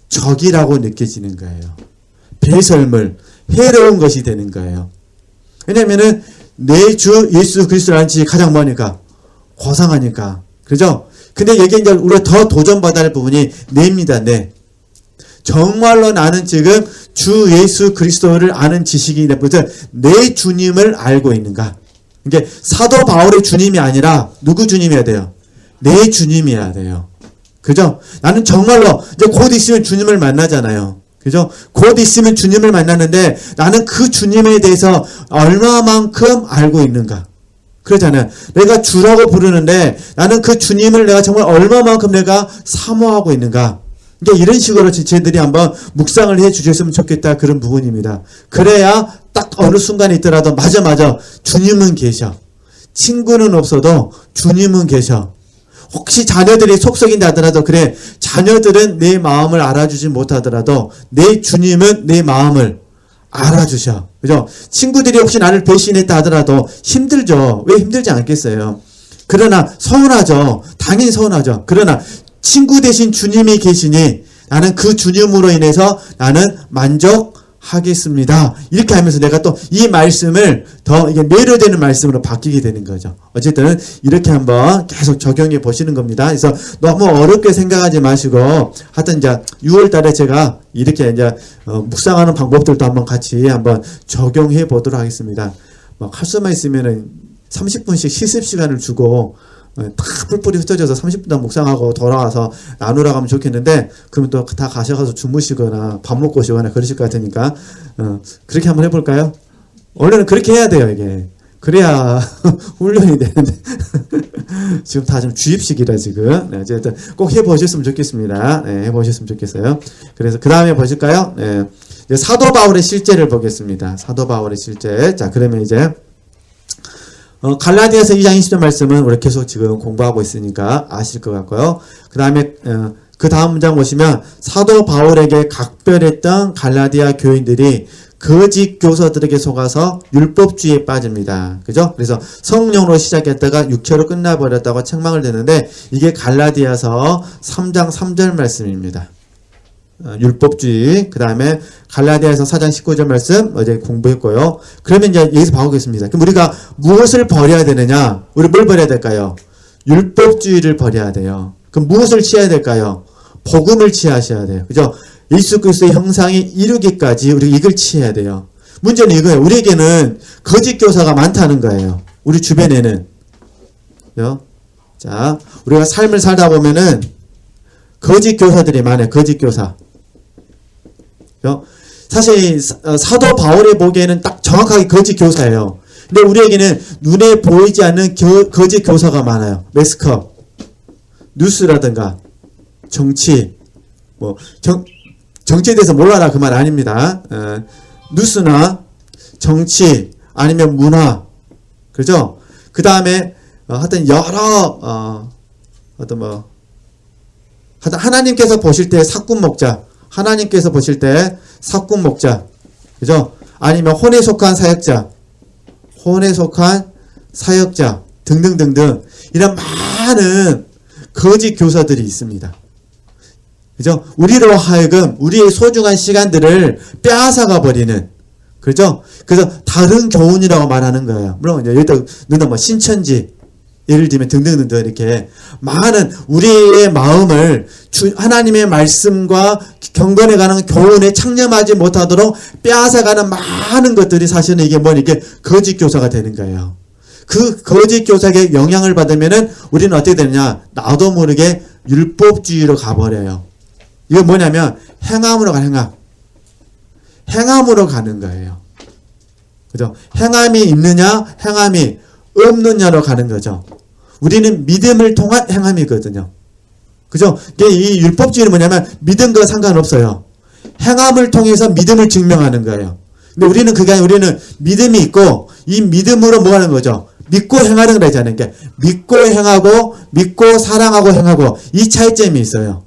적이라고 느껴지는 거예요. 배설물, 해로운 것이 되는 거예요. 왜냐면은 내 주 예수 그리스도를 아는 지식이 가장 뭐니까? 고상하니까. 그죠? 근데 여기 이제 우리가 더 도전받아야 할 부분이 뇌입니다, 뇌. 정말로 나는 지금 주 예수 그리스도를 아는 지식이 있는데 내 주님을 알고 있는가? 이게 사도 바울의 주님이 아니라 누구 주님이어야 돼요? 내 주님이어야 돼요. 그죠? 나는 정말로 이제 곧 있으면 주님을 만나잖아요. 그죠? 곧 있으면 주님을 만나는데 나는 그 주님에 대해서 얼마만큼 알고 있는가? 그러잖아요. 내가 주라고 부르는데 나는 그 주님을 내가 정말 얼마만큼 내가 사모하고 있는가? 이게 이런 식으로 저희들이 한번 묵상을 해 주셨으면 좋겠다 그런 부분입니다. 그래야 딱 어느 순간에 있더라도 맞아 주님은 계셔. 친구는 없어도 주님은 계셔. 혹시 자녀들이 속썩인다 하더라도 그래 자녀들은 내 마음을 알아주지 못하더라도 내 주님은 내 마음을 알아주셔. 그죠? 친구들이 혹시 나를 배신했다 하더라도 힘들죠. 왜 힘들지 않겠어요? 그러나 서운하죠. 당연히 서운하죠. 그러나 친구 대신 주님이 계시니 나는 그 주님으로 인해서 나는 만족하겠습니다. 이렇게 하면서 내가 또 이 말씀을 더 이게 매료되는 말씀으로 바뀌게 되는 거죠. 어쨌든 이렇게 한번 계속 적용해 보시는 겁니다. 그래서 너무 어렵게 생각하지 마시고 하여튼 이제 6월 달에 제가 이렇게 이제 묵상하는 방법들도 한번 같이 한번 적용해 보도록 하겠습니다. 할 수만 있으면은 30분씩 실습 시간을 주고 다 뿔뿔이 흩어져서 30분 묵상하고 돌아와서 나누라고 하면 좋겠는데 그러면 또 다 가셔가서 주무시거나 밥 먹고 오시거나 그러실 것 같으니까 그렇게 한번 해볼까요? 원래는 그렇게 해야 돼요. 이게 그래야 훈련이 되는데 지금 다 좀 주입식이라 지금 네, 어쨌든 꼭 해보셨으면 좋겠습니다. 네, 해보셨으면 좋겠어요. 그래서 그 다음에 보실까요? 네, 사도 바울의 실제를 보겠습니다. 사도 바울의 실제. 자 그러면 이제 갈라디아서 2장 20절 말씀은 우리 계속 지금 공부하고 있으니까 아실 것 같고요. 그 다음에 그 다음 문장 보시면 사도 바울에게 각별했던 갈라디아 교인들이 거짓 교사들에게 속아서 율법주의에 빠집니다. 그죠? 그래서 성령으로 시작했다가 육체로 끝나버렸다고 책망을 듣는데 이게 갈라디아서 3장 3절 말씀입니다. 율법주의. 그 다음에 갈라디아서 4장 19절 말씀 어제 공부했고요. 그러면 이제 여기서 봐보겠습니다. 그럼 우리가 무엇을 버려야 되느냐? 우리 뭘 버려야 될까요? 율법주의를 버려야 돼요. 그럼 무엇을 취해야 될까요? 복음을 취하셔야 돼요. 그죠? 예수 그리스도의 형상이 이루기까지 우리 이걸 취해야 돼요. 문제는 이거예요. 우리에게는 거짓 교사가 많다는 거예요. 우리 주변에는. 그죠? 자, 우리가 삶을 살다 보면은 거짓 교사들이 많아요. 거짓 교사. 사실 사도 바울이 보기에는 딱 정확하게 거짓 교사예요. 근데 우리에게는 눈에 보이지 않는 거짓 교사가 많아요. 매스컴, 뉴스라든가 정치, 뭐 정치에 대해서 몰라라 그 말 아닙니다. 뉴스나 정치 아니면 문화, 그죠? 그 다음에 하여튼 여러 하나님께서 보실 때 사꾼 목자, 하나님께서 보실 때 사꾼 목자, 그죠? 아니면 혼에 속한 사역자, 혼에 속한 사역자 등등등등 이런 많은 거짓 교사들이 있습니다. 그죠? 우리로 하여금 우리의 소중한 시간들을 빼앗아가 버리는, 그죠? 그래서 다른 교훈이라고 말하는 거예요. 물론 여기다 누나 뭐 신천지 예를 들면 등등등등 이렇게 많은 우리의 마음을 하나님의 말씀과 경건에 관한 교훈에 창념하지 못하도록 빼앗아가는 많은 것들이 사실은 이게 이게 거짓 교사가 되는 거예요. 그 거짓 교사에게 영향을 받으면은 우리는 어떻게 되느냐? 나도 모르게 율법주의로 가버려요. 이건 뭐냐면 행함으로 가는 행함. 행함으로 가는 거예요. 그죠? 행함이 있느냐, 행함이 없느냐로 가는 거죠. 우리는 믿음을 통한 행함이거든요. 그죠? 이 율법주의는 뭐냐면 믿음과 상관없어요. 행함을 통해서 믿음을 증명하는 거예요. 근데 우리는 그게 아니라 우리는 믿음이 있고 이 믿음으로 뭐 하는 거죠? 믿고 행하는 거잖아요. 그러니까 믿고 행하고 믿고 사랑하고 행하고 이 차이점이 있어요.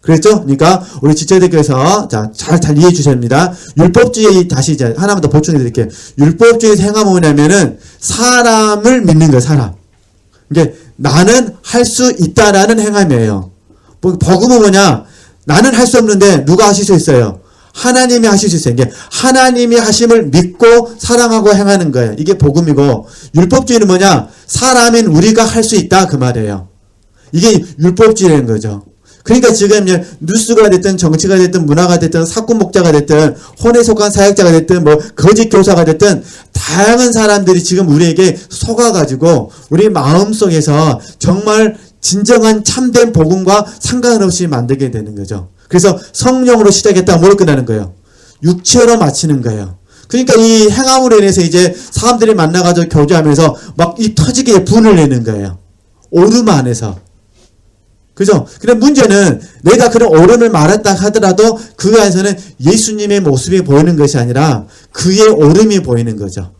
그랬죠? 그러니까 우리 지체들께서 잘 이해해 주셔야 됩니다. 율법주의 다시 이제 하나만 더 보충해 드릴게요. 율법주의에서 행함은 뭐냐면은 사람을 믿는 거예요. 사람. 이게 나는 할 수 있다라는 행함이에요. 복음은 뭐냐? 나는 할 수 없는데 누가 하실 수 있어요? 하나님이 하실 수 있어요. 이게 하나님이 하심을 믿고 사랑하고 행하는 거예요. 이게 복음이고, 율법주의는 뭐냐? 사람인 우리가 할 수 있다 그 말이에요. 이게 율법주의라는 거죠. 그러니까 지금 이제 뉴스가 됐든 정치가 됐든 문화가 됐든 사건 목자가 됐든 혼에 속한 사역자가 됐든 뭐 거짓 교사가 됐든 다양한 사람들이 지금 우리에게 속아가지고 우리 마음속에서 정말 진정한 참된 복음과 상관없이 만들게 되는 거죠. 그래서 성령으로 시작했다가 뭐로 끝나는 거예요? 육체로 마치는 거예요. 그러니까 이 행함으로 인해서 이제 사람들이 만나가지고 교제하면서 막 입 터지게 분을 내는 거예요. 오름 안에서. 그죠? 근데 문제는 내가 그런 오름을 말했다 하더라도 그 안에서는 예수님의 모습이 보이는 것이 아니라 그의 오름이 보이는 거죠.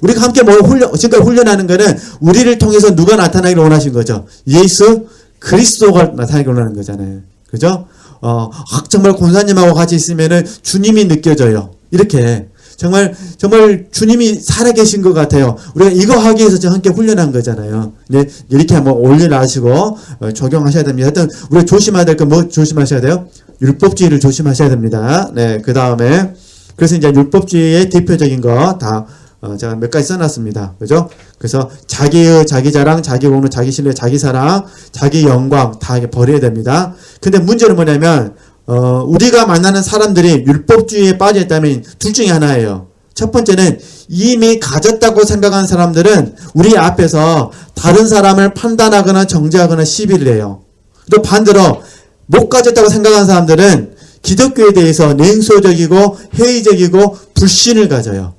우리가 함께 지금까지 훈련하는 거는 우리를 통해서 누가 나타나기를 원하신 거죠? 예수 그리스도가 나타나기를 원하는 거잖아요. 그죠? 정말 권사님하고 같이 있으면은 주님이 느껴져요. 이렇게. 정말 주님이 살아계신 것 같아요. 우리가 이거 하기 위해서 지금 함께 훈련한 거잖아요. 네, 이렇게 한번 올려놔시고 적용하셔야 됩니다. 하여튼 우리가 조심해야 될 건 뭐 조심하셔야 돼요? 율법주의를 조심하셔야 됩니다. 네, 그 다음에 그래서 이제 율법주의의 대표적인 거 다 제가 몇 가지 써놨습니다. 그죠? 그래서 자기의 자기 자랑, 자기 공로, 자기 신뢰, 자기 사랑, 자기 영광 다 버려야 됩니다. 근데 문제는 뭐냐면 우리가 만나는 사람들이 율법주의에 빠져 있다면 둘 중에 하나예요. 첫 번째는 이미 가졌다고 생각하는 사람들은 우리 앞에서 다른 사람을 판단하거나 정죄하거나 시비를 해요. 또 반대로 못 가졌다고 생각하는 사람들은 기독교에 대해서 냉소적이고 회의적이고 불신을 가져요.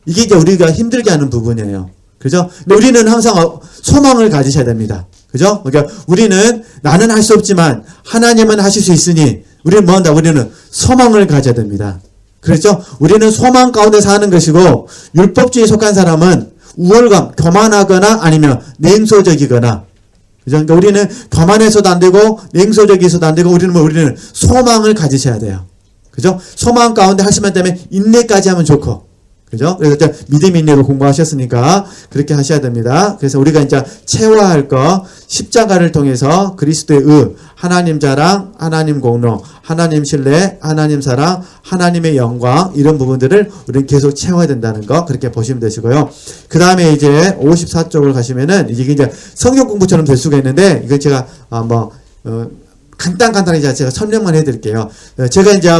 이게 이제 우리가 힘들게 하는 부분이에요. 그죠? 근데 우리는 항상 소망을 가지셔야 됩니다. 그죠? 그러니까 우리는 나는 할 수 없지만 하나님은 하실 수 있으니 우리는 뭐 한다? 우리는 소망을 가져야 됩니다. 그렇죠? 우리는 소망 가운데 사는 것이고 율법주의에 속한 사람은 우월감, 교만하거나 아니면 냉소적이거나 그죠? 그러니까 우리는 교만해서도 안 되고 냉소적이서도 안 되고 우리는 소망을 가지셔야 돼요. 그죠? 소망 가운데 하시면 되면 인내까지 하면 좋고 그죠? 그래서 이제 믿음 인내로 공부하셨으니까 그렇게 하셔야 됩니다. 그래서 우리가 이제 채워할 거 십자가를 통해서 그리스도의 의, 하나님 자랑, 하나님 공로, 하나님 신뢰, 하나님 사랑, 하나님의 영광 이런 부분들을 우리는 계속 채워야 된다는 거 그렇게 보시면 되시고요. 그 다음에 이제 54쪽을 가시면은 이게 이제 성경 공부처럼 될 수가 있는데 이건 제가 간단하게 제가 설명만 해드릴게요. 제가 이제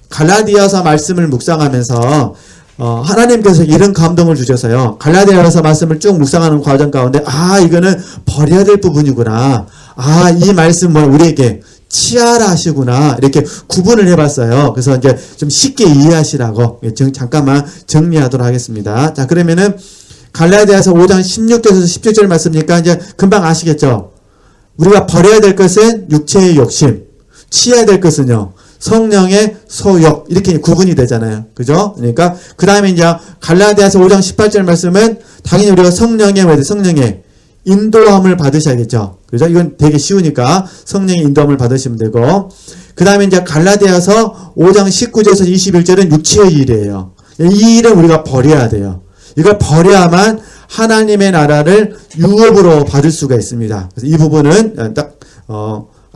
갈라디아서 말씀을 묵상하면서 하나님께서 이런 감동을 주셔서요. 갈라디아서 말씀을 쭉 묵상하는 과정 가운데 이거는 버려야 될 부분이구나. 이 말씀 우리에게 치아라 하시구나. 이렇게 구분을 해봤어요. 그래서 이제 좀 쉽게 이해하시라고 잠깐만 정리하도록 하겠습니다. 자, 그러면은 갈라디아서 5장 16절에서 17절 말씀이니까 이제 금방 아시겠죠? 우리가 버려야 될 것은 육체의 욕심, 치어야 될 것은요. 성령의 소욕 이렇게 구분이 되잖아요. 그죠? 그러니까 그 다음에 이제 갈라디아서 5장 18절 말씀은 당연히 우리가 성령의 인도함을 받으셔야겠죠. 그죠? 이건 되게 쉬우니까 성령의 인도함을 받으시면 되고 그 다음에 이제 갈라디아서 5장 19절에서 21절은 육체의 일이에요. 이 일은 우리가 버려야 돼요. 이걸 버려야만 하나님의 나라를 유업으로 받을 수가 있습니다. 그래서 이 부분은 딱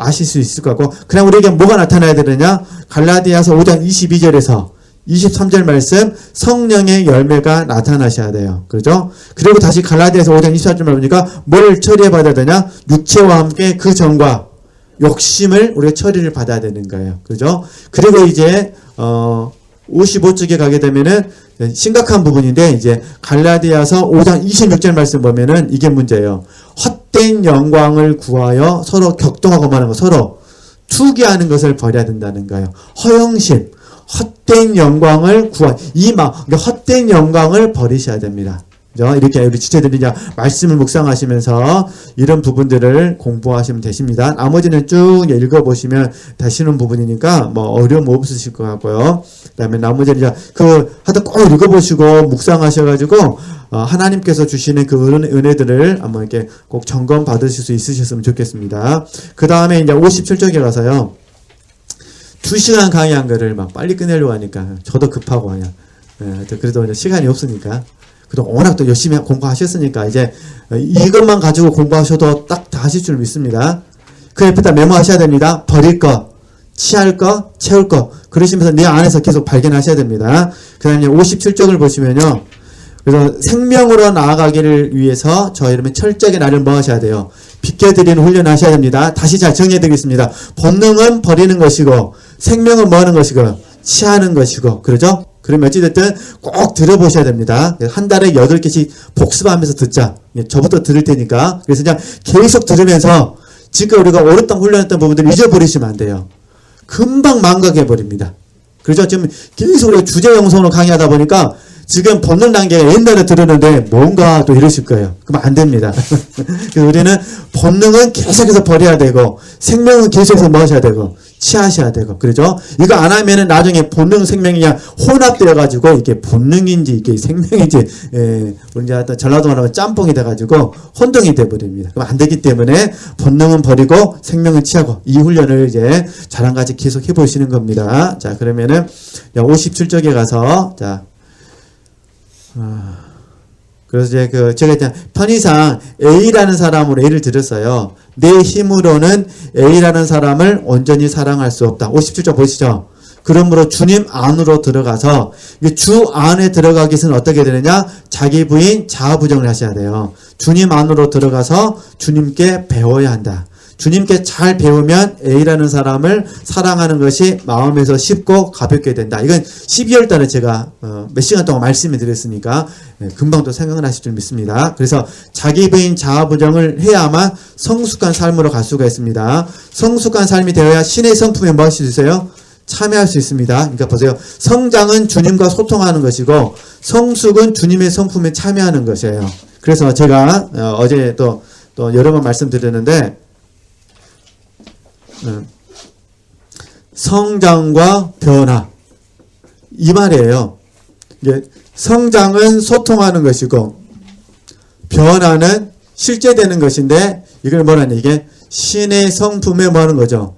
아실 수 있을 것 같고 그냥 우리에게 뭐가 나타나야 되느냐? 갈라디아서 5장 22절에서 23절 말씀 성령의 열매가 나타나셔야 돼요. 그렇죠? 그리고 다시 갈라디아서 5장 24절 보니까 뭘 처리해 받아야 되냐? 육체와 함께 그 정과 욕심을 우리가 처리를 받아야 되는 거예요. 그렇죠? 그리고 이제 55쪽에 가게 되면은 심각한 부분인데 이제 갈라디아서 5장 26절 말씀 보면은 이게 문제예요. 헛된 영광을 구하여 서로 격동하고 하는 거, 서로 투기하는 것을 버려야 된다는 거예요. 허영심, 헛된 영광을 그러니까 헛된 영광을 버리셔야 됩니다. 그죠? 이렇게 우리 지체들이 이제 말씀을 묵상하시면서 이런 부분들을 공부하시면 되십니다. 나머지는 쭉 읽어보시면 다시는 부분이니까 뭐 어려움 없으실 것 같고요. 그 다음에 나머지는 이제 하여튼 꼭 읽어보시고 묵상하셔가지고 하나님께서 주시는 그 은혜들을 한번 이렇게 꼭 점검 받으실 수 있으셨으면 좋겠습니다. 그 다음에 이제 57쪽에 가서요. 2시간 강의한 거를 막 빨리 끝내려고 하니까 저도 급하고 그냥. 그래도 이제 시간이 없으니까. 그동안 워낙 또 열심히 공부하셨으니까 이제 이것만 가지고 공부하셔도 딱 다 하실 줄 믿습니다. 그 옆에다 메모하셔야 됩니다. 버릴 거, 취할 거, 채울 거. 그러시면서 내 안에서 계속 발견하셔야 됩니다. 그 다음에 57쪽을 보시면요. 그래서 생명으로 나아가기를 위해서 저희는 철저하게 나를 뭐 하셔야 돼요? 비켜드리는 훈련을 하셔야 됩니다. 다시 잘 정리해드리겠습니다. 본능은 버리는 것이고, 생명은 뭐 하는 것이고, 취하는 것이고, 그러죠? 그러면 어찌됐든 꼭 들어보셔야 됩니다. 한 달에 8개씩 복습하면서 듣자. 저부터 들을 테니까. 그래서 그냥 계속 들으면서 지금 우리가 오랫동안 훈련했던 부분들을 잊어버리시면 안 돼요. 금방 망각해버립니다. 그렇죠? 지금 계속 우리가 주제 영성으로 강의하다 보니까 지금 본능 단계가 옛날에 들었는데 뭔가 또 이러실 거예요. 그럼 안 됩니다. 그래서 우리는 본능은 계속해서 버려야 되고 생명은 계속해서 먹으셔야 되고 취하셔야 되고 그렇죠? 이거 안 하면은 나중에 본능 생명이 그냥 혼합되어 가지고 이게 본능인지 이게 생명인지 우리 이제 전라도 말하면 짬뽕이 돼 가지고 혼동이 돼 버립니다. 그럼 안 되기 때문에 본능은 버리고 생명은 취하고 이 훈련을 이제 저랑 같이 계속 해 보시는 겁니다. 자, 그러면은 57쪽에 가서 자 그래서 이제 제가 일단 편의상 A라는 사람으로 예를 들었어요. 내 힘으로는 A라는 사람을 온전히 사랑할 수 없다. 57쪽 보시죠. 그러므로 주님 안으로 들어가서 주 안에 들어가기 위해서는 어떻게 되느냐? 자기 부인 자아 부정을 하셔야 돼요. 주님 안으로 들어가서 주님께 배워야 한다. 주님께 잘 배우면 A라는 사람을 사랑하는 것이 마음에서 쉽고 가볍게 된다. 이건 12월 달에 제가 몇 시간 동안 말씀을 드렸으니까 금방 또 생각을 하실 줄 믿습니다. 그래서 자기 부인 자아 부정을 해야만 성숙한 삶으로 갈 수가 있습니다. 성숙한 삶이 되어야 신의 성품에 뭐 할 수 있어요? 참여할 수 있습니다. 그러니까 보세요. 성장은 주님과 소통하는 것이고 성숙은 주님의 성품에 참여하는 것이에요. 그래서 제가 어제 또 여러 번 말씀드렸는데 성장과 변화 이 말이에요. 이게 성장은 소통하는 것이고 변화는 실제되는 것인데 이걸 뭐라냐 이게 신의 성품에 뭐 하는 거죠?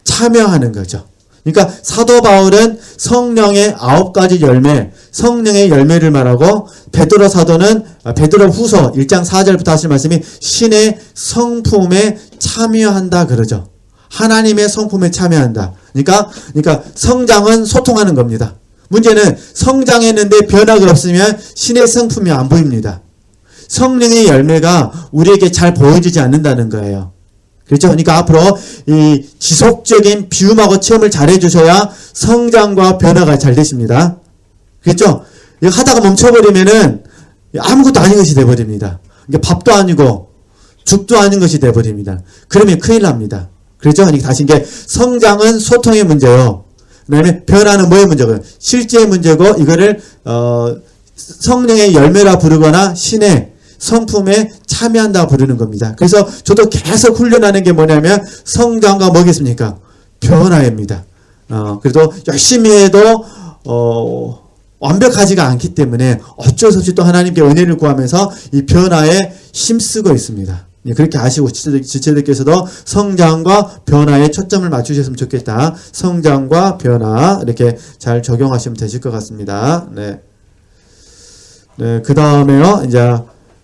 참여하는 거죠. 그러니까 사도 바울은 성령의 9가지 열매, 성령의 열매를 말하고 베드로 사도는 베드로 후서 1장 4절부터 하신 말씀이 신의 성품에 참여한다 그러죠. 하나님의 성품에 참여한다. 그러니까 성장은 소통하는 겁니다. 문제는 성장했는데 변화가 없으면 신의 성품이 안 보입니다. 성령의 열매가 우리에게 잘 보여지지 않는다는 거예요. 그렇죠? 그러니까 앞으로 이 지속적인 비움하고 체험을 잘 해주셔야 성장과 변화가 잘 되십니다. 그렇죠? 이거 하다가 멈춰버리면은 아무것도 아닌 것이 돼버립니다. 그러니까 밥도 아니고 죽도 아닌 것이 돼버립니다. 그러면 큰일 납니다. 그렇죠? 그러니까 다시 이게 성장은 소통의 문제요. 그 다음에 변화는 뭐의 문제고요? 실제의 문제고 이거를 성령의 열매라 부르거나 신의 성품에 참여한다 부르는 겁니다. 그래서 저도 계속 훈련하는 게 뭐냐면 성장과 뭐겠습니까? 변화입니다. 그래도 열심히 해도 완벽하지가 않기 때문에 어쩔 수 없이 또 하나님께 은혜를 구하면서 이 변화에 힘쓰고 있습니다. 그렇게 아시고 지체들께서도 성장과 변화에 초점을 맞추셨으면 좋겠다. 성장과 변화 이렇게 잘 적용하시면 되실 것 같습니다. 네, 그 다음에요. 이제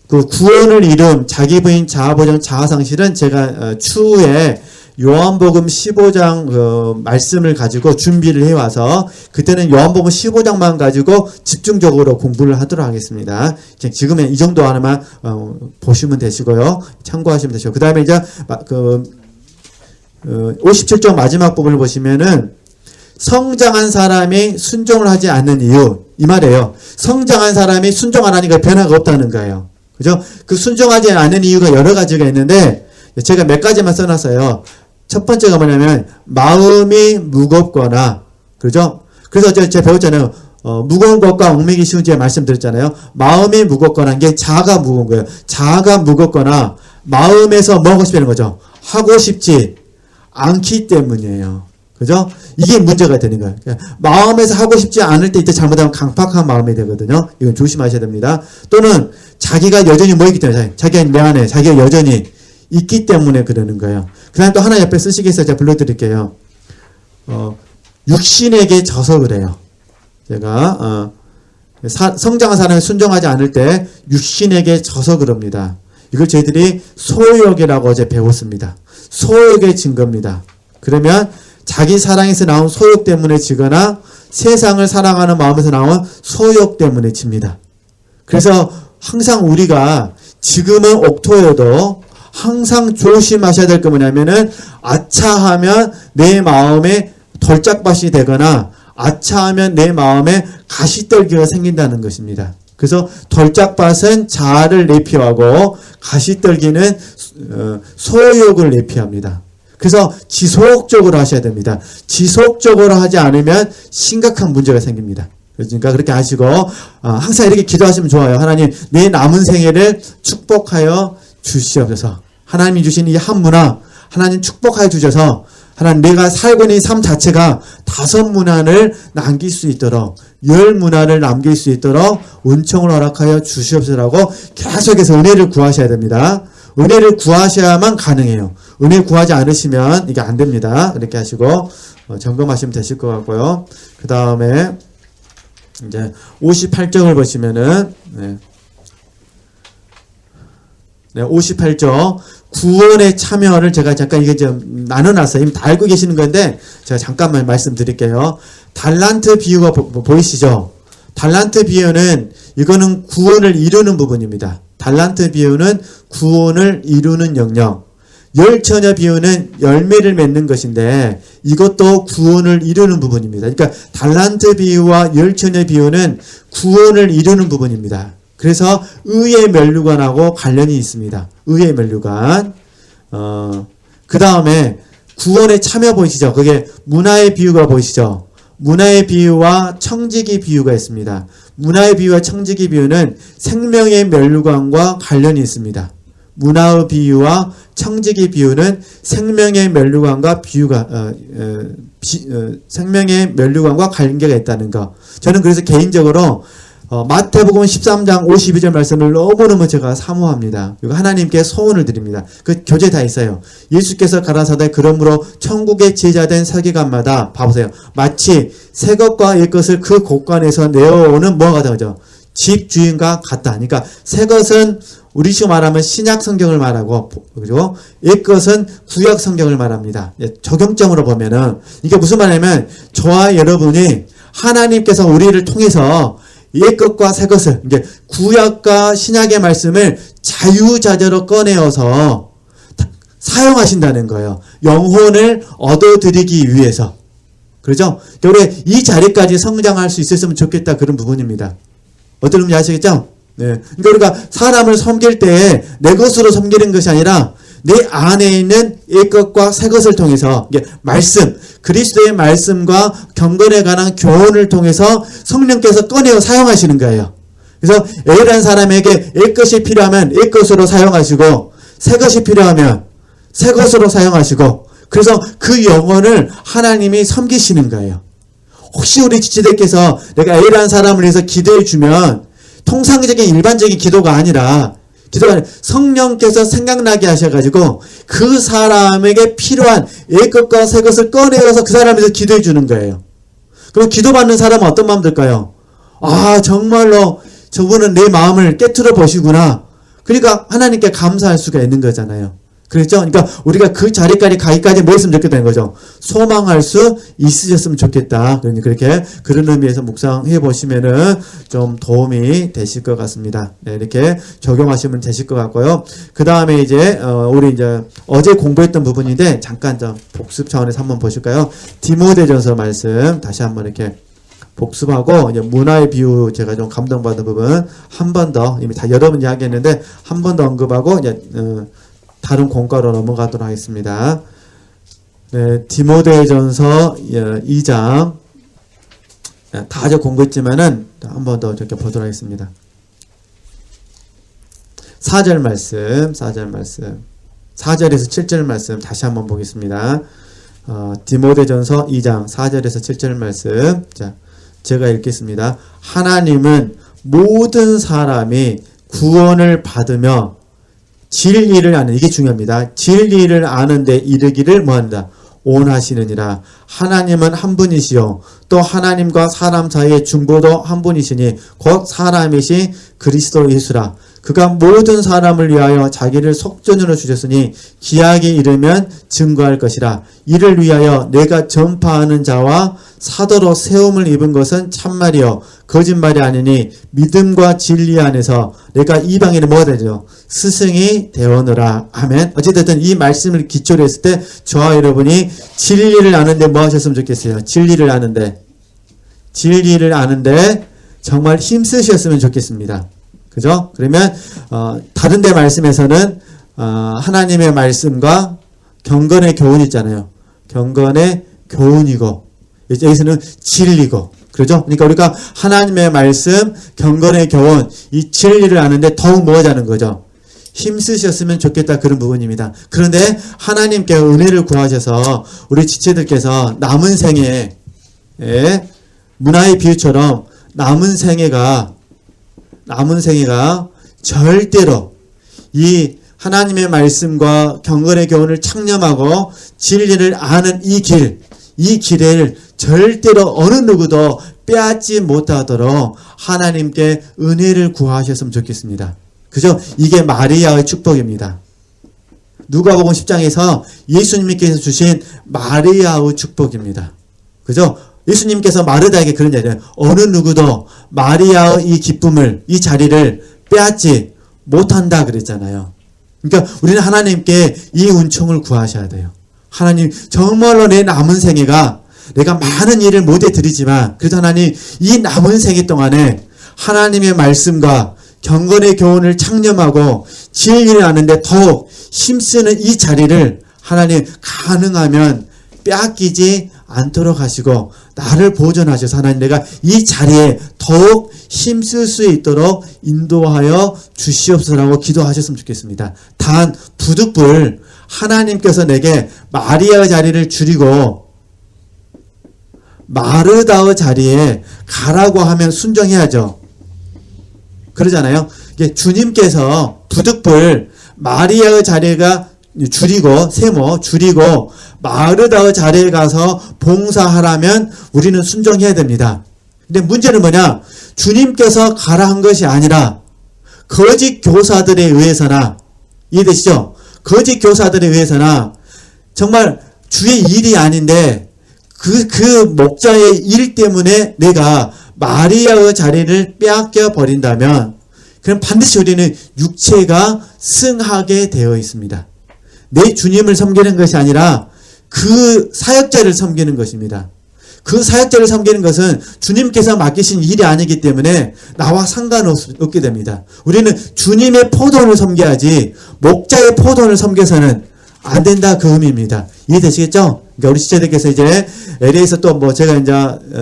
그 구원을 이룬 자기 부인 자아보정 자아상실은 제가 추후에 요한복음 15장 말씀을 가지고 준비를 해와서 그때는 요한복음 15장만 가지고 집중적으로 공부를 하도록 하겠습니다. 지금은 이 정도 하나만 보시면 되시고요. 참고하시면 되시고 그 다음에 이제 57장 마지막 부분을 보시면은 성장한 사람이 순종을 하지 않는 이유 이 말이에요. 성장한 사람이 순종 안 하니까 변화가 없다는 거예요. 그죠? 그 순종하지 않는 이유가 여러 가지가 있는데 제가 몇 가지만 써놨어요. 첫 번째가 뭐냐면 마음이 무겁거나 그죠? 그래서 제가 배웠잖아요. 무거운 것과 얽매기 쉬운 제 말씀드렸잖아요. 마음이 무겁거나 이게 자아가 무거운 거예요. 자아가 무겁거나 마음에서 뭐 하고 싶다는 거죠? 하고 싶지 않기 때문이에요. 그죠? 이게 문제가 되는 거예요. 그러니까 마음에서 하고 싶지 않을 때 이때 잘못하면 강팍한 마음이 되거든요. 이건 조심하셔야 됩니다. 또는 자기가 여전히 뭐 있기 때문에 자기가 내 안에 자기가 여전히 있기 때문에 그러는 거예요. 그 다음 또 하나 옆에 쓰시겠어요? 제가 불러드릴게요. 육신에게 져서 그래요. 제가 성장한 사람이 순종하지 않을 때 육신에게 져서 그럽니다. 이걸 저희들이 소욕이라고 어제 배웠습니다. 소욕의 증거입니다. 그러면 자기 사랑에서 나온 소욕 때문에 지거나 세상을 사랑하는 마음에서 나온 소욕 때문에 집니다. 그래서 항상 우리가 지금은 옥토여도 항상 조심하셔야 될 게 뭐냐면은 아차하면 내 마음에 돌짝밭이 되거나 아차하면 내 마음에 가시떨기가 생긴다는 것입니다. 그래서 돌짝밭은 자아를 내피하고 가시떨기는 소욕을 내피합니다. 그래서 지속적으로 하셔야 됩니다. 지속적으로 하지 않으면 심각한 문제가 생깁니다. 그러니까 그렇게 하시고 항상 이렇게 기도하시면 좋아요. 하나님, 내 남은 생애를 축복하여 주시옵소서. 하나님이 주신 이 한 문화 하나님 축복하여 주셔서 하나님, 내가 살고 있는 이 삶 자체가 5문화를 남길 수 있도록 10문화를 남길 수 있도록 은총을 허락하여 주시옵소서라고 계속해서 은혜를 구하셔야 됩니다. 은혜를 구하셔야만 가능해요. 은혜 구하지 않으시면 이게 안 됩니다. 이렇게 하시고 점검하시면 되실 것 같고요. 그 다음에 이제 58쪽을 보시면은 58쪽 구원의 참여를 제가 잠깐 이게 좀 나눠놨어요. 이미 다 알고 계시는 건데 제가 잠깐만 말씀드릴게요. 달란트 비유가 보이시죠? 달란트 비유는 이거는 구원을 이루는 부분입니다. 달란트 비유는 구원을 이루는 영역. 열처녀 비유는 열매를 맺는 것인데 이것도 구원을 이루는 부분입니다. 그러니까 달란트 비유와 열처녀 비유는 구원을 이루는 부분입니다. 그래서 의의 면류관하고 관련이 있습니다. 의의 면류관. 그 다음에 구원의 참여 보이시죠? 그게 문화의 비유가 보이시죠? 문화의 비유와 청지기 비유가 있습니다. 문화의 비유와 청지기 비유는 생명의 면류관과 관련이 있습니다. 문화의 비유와 청지기 비유는 생명의 면류관과 생명의 면류관과 관계가 있다는 거. 저는 그래서 개인적으로 마태복음 13장 52절 말씀을 너무너무 제가 사모합니다. 이거 하나님께 소원을 드립니다. 그 교재 다 있어요. 예수께서 가라사대 그러므로 천국의 제자된 서기관마다 봐보세요. 마치 새 것과 옛 것을 그 곳간에서 내어오는 뭐가 되죠? 집주인과 같다. 그러니까 새 것은 우리식으로 말하면 신약 성경을 말하고 그리고 옛 것은 구약 성경을 말합니다. 적용점으로 보면은 이게 무슨 말이냐면 저와 여러분이 하나님께서 우리를 통해서 옛 것과 새 것을 이제 구약과 신약의 말씀을 자유자재로 꺼내어서 사용하신다는 거예요. 영혼을 얻어드리기 위해서. 그렇죠? 우리 이 자리까지 성장할 수 있었으면 좋겠다 그런 부분입니다. 어떤 의미인지 아시겠죠? 네. 그러니까 우리가 사람을 섬길 때 내 것으로 섬기는 것이 아니라 내 안에 있는 옛 것과 새 것을 통해서 말씀, 그리스도의 말씀과 경건에 관한 교훈을 통해서 성령께서 꺼내어 사용하시는 거예요. 그래서 A라는 사람에게 옛 것이 필요하면 옛 것으로 사용하시고 새 것이 필요하면 새 것으로 사용하시고 그래서 그 영혼을 하나님이 섬기시는 거예요. 혹시 우리 지체들께서 내가 A라는 사람을 위해서 기도해 주면 통상적인 일반적인 기도가 아니라 성령께서 생각나게 하셔가지고 그 사람에게 필요한 옛 것과 새 것을 꺼내어서 그 사람에서 기도해 주는 거예요. 그럼 기도받는 사람은 어떤 마음 들까요? 아, 정말로 저분은 내 마음을 깨트려 보시구나. 그러니까 하나님께 감사할 수가 있는 거잖아요. 그렇죠? 그러니까 우리가 그 자리까지 가기까지 뭐 했으면 좋겠다는 거죠. 소망할 수 있으셨으면 좋겠다. 그렇게 그런 의미에서 묵상해 보시면은 좀 도움이 되실 것 같습니다. 네, 이렇게 적용하시면 되실 것 같고요. 그 다음에 이제 우리 이제 어제 공부했던 부분인데 잠깐 좀 복습 차원에서 한번 보실까요? 디모데전서 말씀 다시 한번 이렇게 복습하고 이제 문화의 비유 제가 좀 감동받은 부분 한 번 더 이미 다 여러 번 이야기했는데 한 번 더 언급하고 이제 다른 공과로 넘어가도록 하겠습니다. 네, 디모데전서 2장 다 공부했지만은 한 번 더 이렇게 보도록 하겠습니다. 4절 말씀 4절에서 7절 말씀 다시 한번 보겠습니다. 디모데전서 2장 4절에서 7절 말씀. 자, 제가 읽겠습니다. 하나님은 모든 사람이 구원을 받으며 진리를 아는, 이게 중요합니다. 진리를 아는데 이르기를 뭐한다? 원하시느니라. 하나님은 한 분이시요 또 하나님과 사람 사이의 중보도 한 분이시니 곧 사람이시 그리스도 예수라. 그가 모든 사람을 위하여 자기를 속전으로 주셨으니 기약이 이르면 증거할 것이라. 이를 위하여 내가 전파하는 자와 사도로 세움을 입은 것은 참말이요 거짓말이 아니니 믿음과 진리 안에서 내가 이방인을 뭐가 되죠? 스승이 되어노라. 아멘. 어찌됐든 이 말씀을 기초로 했을 때 저와 여러분이 진리를 아는데 뭐 하셨으면 좋겠어요? 진리를 아는데 정말 힘쓰셨으면 좋겠습니다. 그죠? 그러면 다른 데 말씀에서는 하나님의 말씀과 경건의 교훈이 있잖아요. 경건의 교훈이고 여기서는 진리고 그렇죠? 그러니까 우리가 하나님의 말씀, 경건의 교훈, 이 진리를 아는데 더욱 뭐 하자는 거죠? 힘쓰셨으면 좋겠다 그런 부분입니다. 그런데 하나님께 은혜를 구하셔서 우리 지체들께서 남은 생에 문화의 비유처럼 남은 생애가 절대로 이 하나님의 말씀과 경건의 교훈을 창념하고 진리를 아는 이 길을 절대로 어느 누구도 빼앗지 못하도록 하나님께 은혜를 구하셨으면 좋겠습니다. 그죠? 이게 마리아의 축복입니다. 누가복음 10장에서 예수님께서 주신 마리아의 축복입니다. 그죠? 예수님께서 마르다에게 그런 얘기예요. 어느 누구도 마리아의 이 기쁨을, 이 자리를 빼앗지 못한다 그랬잖아요. 그러니까 우리는 하나님께 이 은총을 구하셔야 돼요. 하나님, 정말로 내 남은 생애가 내가 많은 일을 못해 드리지만 그래도 하나님 이 남은 생애 동안에 하나님의 말씀과 경건의 교훈을 창념하고 진리를 아는데 더욱 힘쓰는 이 자리를 하나님 가능하면 빼앗기지 않도록 하시고 나를 보존하셔서 하나님 내가 이 자리에 더욱 힘쓸 수 있도록 인도하여 주시옵소서라고 기도하셨으면 좋겠습니다. 단 부득불 하나님께서 내게 마리아의 자리를 줄이고 마르다의 자리에 가라고 하면 순종해야죠. 그러잖아요. 이게 주님께서 부득불 마리아의 자리가 줄이고 마르다의 자리에 가서 봉사하라면 우리는 순종해야 됩니다. 근데 문제는 뭐냐? 주님께서 가라 한 것이 아니라 거짓 교사들에 의해서나 이해되시죠? 거짓 교사들에 의해서나 정말 주의 일이 아닌데 그 목자의 일 때문에 내가 마리아의 자리를 빼앗겨 버린다면 그럼 반드시 우리는 육체가 승하게 되어 있습니다. 내 주님을 섬기는 것이 아니라 그 사역자를 섬기는 것입니다. 그 사역자를 섬기는 것은 주님께서 맡기신 일이 아니기 때문에 나와 상관없게 됩니다. 우리는 주님의 포도원을 섬겨야지 목자의 포도원을 섬겨서는 안 된다 그 의미입니다. 이해되시겠죠? 그러니까 우리 지체들께서 이제 LA에서 또 뭐 제가 이제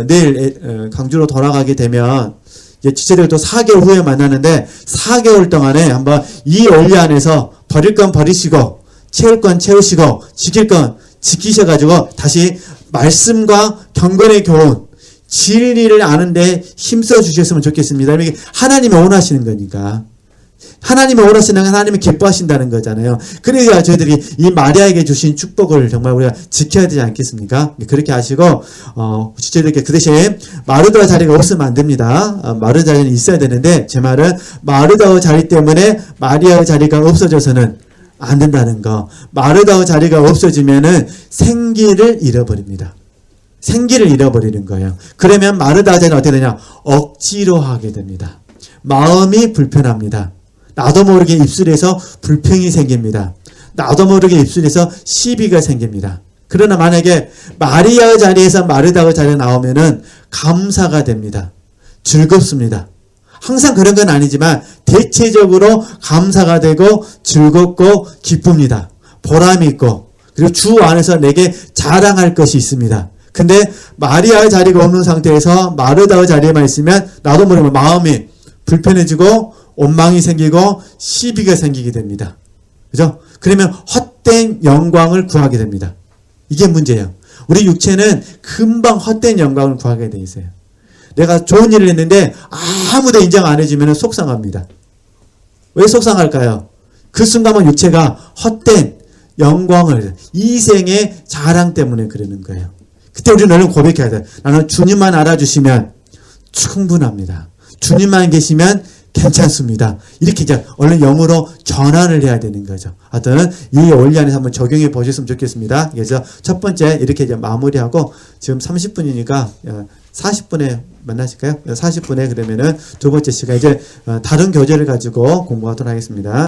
내일 강주로 돌아가게 되면 이제 지체들 또 4개월 후에 만나는데 4개월 동안에 한번 이 원리 안에서 버릴 건 버리시고 채울 건 채우시고 지킬 건 지키셔가지고 다시 말씀과 경건의 교훈, 진리를 아는데 힘써 주셨으면 좋겠습니다. 이게 하나님이 원하시는 거니까. 하나님이 원하시는 건 하나님이 기뻐하신다는 거잖아요. 그래야 저희들이 이 마리아에게 주신 축복을 정말 우리가 지켜야 되지 않겠습니까? 그렇게 하시고 저희들께 그 대신 마르다의 자리가 없으면 안 됩니다. 마르다 자리는 있어야 되는데 제 말은 마르다의 자리 때문에 마리아의 자리가 없어져서는 안 된다는 거. 마르다의 자리가 없어지면은 생기를 잃어버립니다. 생기를 잃어버리는 거예요. 그러면 마르다의 자리는 어떻게 되냐? 억지로 하게 됩니다. 마음이 불편합니다. 나도 모르게 입술에서 불평이 생깁니다. 나도 모르게 입술에서 시비가 생깁니다. 그러나 만약에 마리아의 자리에서 마르다의 자리에 나오면은 감사가 됩니다. 즐겁습니다. 항상 그런 건 아니지만 대체적으로 감사가 되고 즐겁고 기쁩니다. 보람이 있고 그리고 주 안에서 내게 자랑할 것이 있습니다. 근데 마리아의 자리가 없는 상태에서 마르다의 자리에만 있으면 나도 모르게 마음이 불편해지고 원망이 생기고 시비가 생기게 됩니다. 그죠? 그러면 헛된 영광을 구하게 됩니다. 이게 문제예요. 우리 육체는 금방 헛된 영광을 구하게 돼 있어요. 내가 좋은 일을 했는데 아무도 인정 안 해주면 속상합니다. 왜 속상할까요? 그 순간만 육체가 헛된 영광을, 이 생의 자랑 때문에 그러는 거예요. 그때 우리는 얼른 고백해야 돼요. 나는 주님만 알아주시면 충분합니다. 주님만 계시면 괜찮습니다. 이렇게 이제 얼른 영으로 전환을 해야 되는 거죠. 하여튼 이 원리 안에서 한번 적용해 보셨으면 좋겠습니다. 그래서 첫 번째 이렇게 이제 마무리하고 지금 30분이니까 40분에 만나실까요? 40분에 그러면은 두 번째 시간 이제 다른 교재를 가지고 공부하도록 하겠습니다.